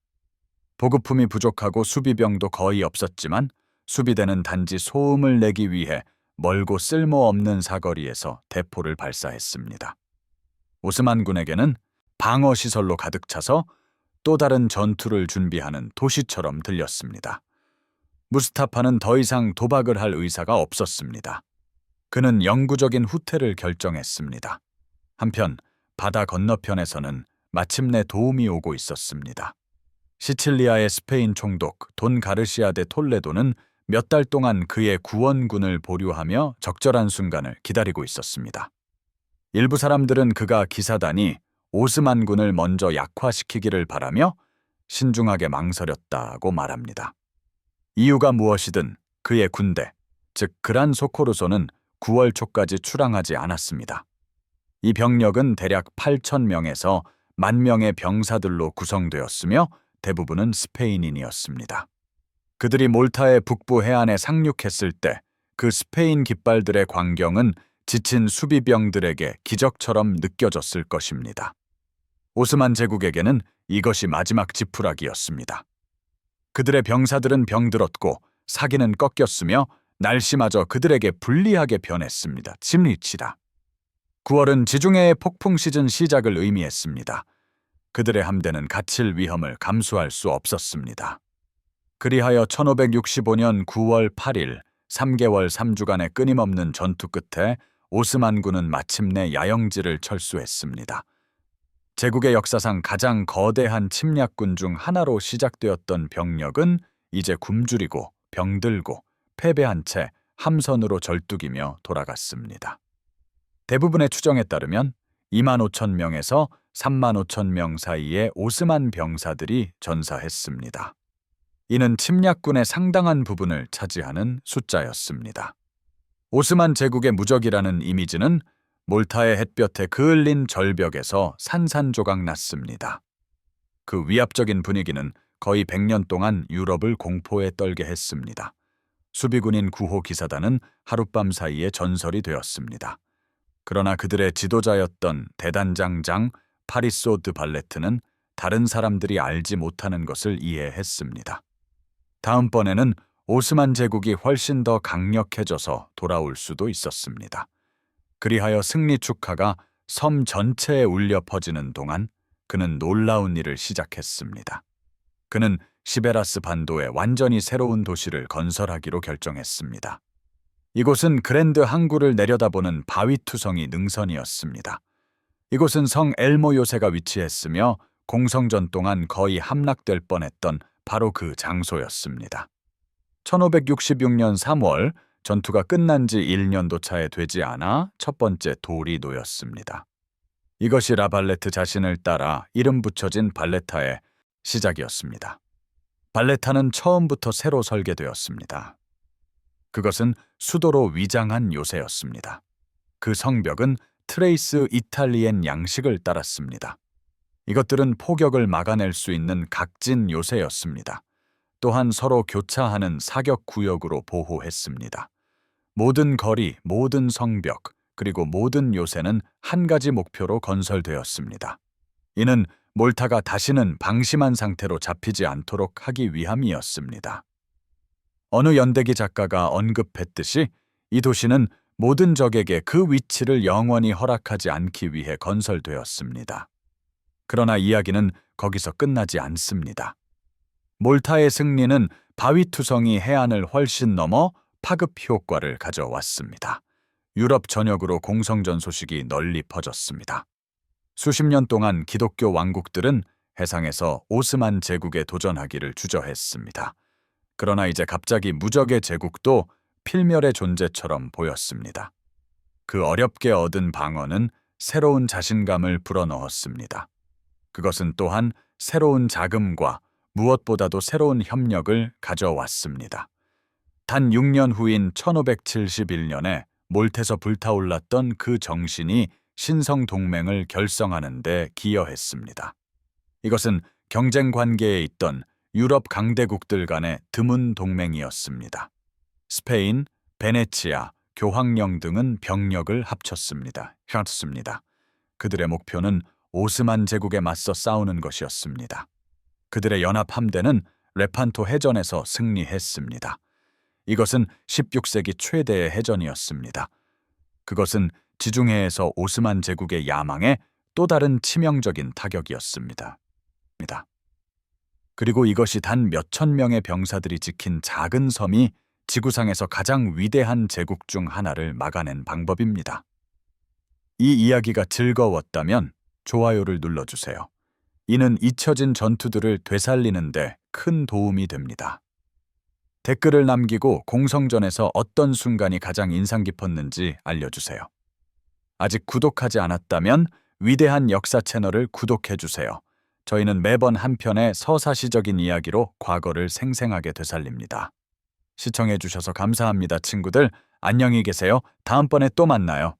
A: 보급품이 부족하고 수비병도 거의 없었지만 수비대는 단지 소음을 내기 위해 멀고 쓸모없는 사거리에서 대포를 발사했습니다. 오스만군에게는 방어시설로 가득 차서 또 다른 전투를 준비하는 도시처럼 들렸습니다. 무스타파는 더 이상 도박을 할 의사가 없었습니다. 그는 영구적인 후퇴를 결정했습니다. 한편 바다 건너편에서는 마침내 도움이 오고 있었습니다. 시칠리아의 스페인 총독 돈 가르시아 데 톨레도는 몇 달 동안 그의 구원군을 보류하며 적절한 순간을 기다리고 있었습니다. 일부 사람들은 그가 기사단이 오스만군을 먼저 약화시키기를 바라며 신중하게 망설였다고 말합니다. 이유가 무엇이든 그의 군대, 즉 그란 소코르소는 9월 초까지 출항하지 않았습니다. 이 병력은 대략 8,000명에서 10,000명의 병사들로 구성되었으며 대부분은 스페인인이었습니다. 그들이 몰타의 북부 해안에 상륙했을 때 그 스페인 깃발들의 광경은 지친 수비병들에게 기적처럼 느껴졌을 것입니다. 오스만 제국에게는 이것이 마지막 지푸라기였습니다. 그들의 병사들은 병들었고 사기는 꺾였으며 날씨마저 그들에게 불리하게 변했습니다. 짐리치다. 9월은 지중해의 폭풍 시즌 시작을 의미했습니다. 그들의 함대는 갇힐 위험을 감수할 수 없었습니다. 그리하여 1565년 9월 8일 3개월 3주간의 끊임없는 전투 끝에 오스만군은 마침내 야영지를 철수했습니다. 제국의 역사상 가장 거대한 침략군 중 하나로 시작되었던 병력은 이제 굶주리고 병들고 패배한 채 함선으로 절뚝이며 돌아갔습니다. 대부분의 추정에 따르면 25,000명에서 35,000명 사이의 오스만 병사들이 전사했습니다. 이는 침략군의 상당한 부분을 차지하는 숫자였습니다. 오스만 제국의 무적이라는 이미지는 몰타의 햇볕에 그을린 절벽에서 산산조각 났습니다. 그 위압적인 분위기는 거의 100년 동안 유럽을 공포에 떨게 했습니다. 수비군인 9호 기사단은 하룻밤 사이에 전설이 되었습니다. 그러나 그들의 지도자였던 대단장 장 파리소 드 발레트는 다른 사람들이 알지 못하는 것을 이해했습니다. 다음번에는 오스만 제국이 훨씬 더 강력해져서 돌아올 수도 있었습니다. 그리하여 승리 축하가 섬 전체에 울려 퍼지는 동안 그는 놀라운 일을 시작했습니다. 그는 시베라스 반도에 완전히 새로운 도시를 건설하기로 결정했습니다. 이곳은 그랜드 항구를 내려다보는 바위투성이 능선이었습니다. 이곳은 성 엘모 요새가 위치했으며 공성전 동안 거의 함락될 뻔했던 바로 그 장소였습니다. 1566년 3월 전투가 끝난 지 1년도 차에 되지 않아 첫 번째 돌이 놓였습니다. 이것이 라발레트 자신을 따라 이름 붙여진 발레타의 시작이었습니다. 발레타는 처음부터 새로 설계되었습니다. 그것은 수도로 위장한 요새였습니다. 그 성벽은 트레이스 이탈리엔 양식을 따랐습니다. 이것들은 포격을 막아낼 수 있는 각진 요새였습니다. 또한 서로 교차하는 사격 구역으로 보호했습니다. 모든 거리, 모든 성벽, 그리고 모든 요새는 한 가지 목표로 건설되었습니다. 이는 몰타가 다시는 방심한 상태로 잡히지 않도록 하기 위함이었습니다. 어느 연대기 작가가 언급했듯이 이 도시는 모든 적에게 그 위치를 영원히 허락하지 않기 위해 건설되었습니다. 그러나 이야기는 거기서 끝나지 않습니다. 몰타의 승리는 바위 투성이 해안을 훨씬 넘어 파급 효과를 가져왔습니다. 유럽 전역으로 공성전 소식이 널리 퍼졌습니다. 수십 년 동안 기독교 왕국들은 해상에서 오스만 제국에 도전하기를 주저했습니다. 그러나 이제 갑자기 무적의 제국도 필멸의 존재처럼 보였습니다. 그 어렵게 얻은 방어는 새로운 자신감을 불어넣었습니다. 그것은 또한 새로운 자금과 무엇보다도 새로운 협력을 가져왔습니다. 단 6년 후인 1571년에 몰태에서 불타올랐던 그 정신이 신성동맹을 결성하는 데 기여했습니다. 이것은 경쟁 관계에 있던 유럽 강대국들 간의 드문 동맹이었습니다. 스페인, 베네치아, 교황령 등은 병력을 합쳤습니다. 그들의 목표는 오스만 제국에 맞서 싸우는 것이었습니다. 그들의 연합 함대는 레판토 해전에서 승리했습니다. 이것은 16세기 최대의 해전이었습니다. 그것은 지중해에서 오스만 제국의 야망에 또 다른 치명적인 타격이었습니다. 그리고 이것이 단 몇천 명의 병사들이 지킨 작은 섬이 지구상에서 가장 위대한 제국 중 하나를 막아낸 방법입니다. 이 이야기가 즐거웠다면 좋아요를 눌러주세요. 이는 잊혀진 전투들을 되살리는 데 큰 도움이 됩니다. 댓글을 남기고 공성전에서 어떤 순간이 가장 인상 깊었는지 알려주세요. 아직 구독하지 않았다면 위대한 역사 채널을 구독해주세요. 저희는 매번 한 편의 서사시적인 이야기로 과거를 생생하게 되살립니다. 시청해주셔서 감사합니다, 친구들. 안녕히 계세요. 다음번에 또 만나요.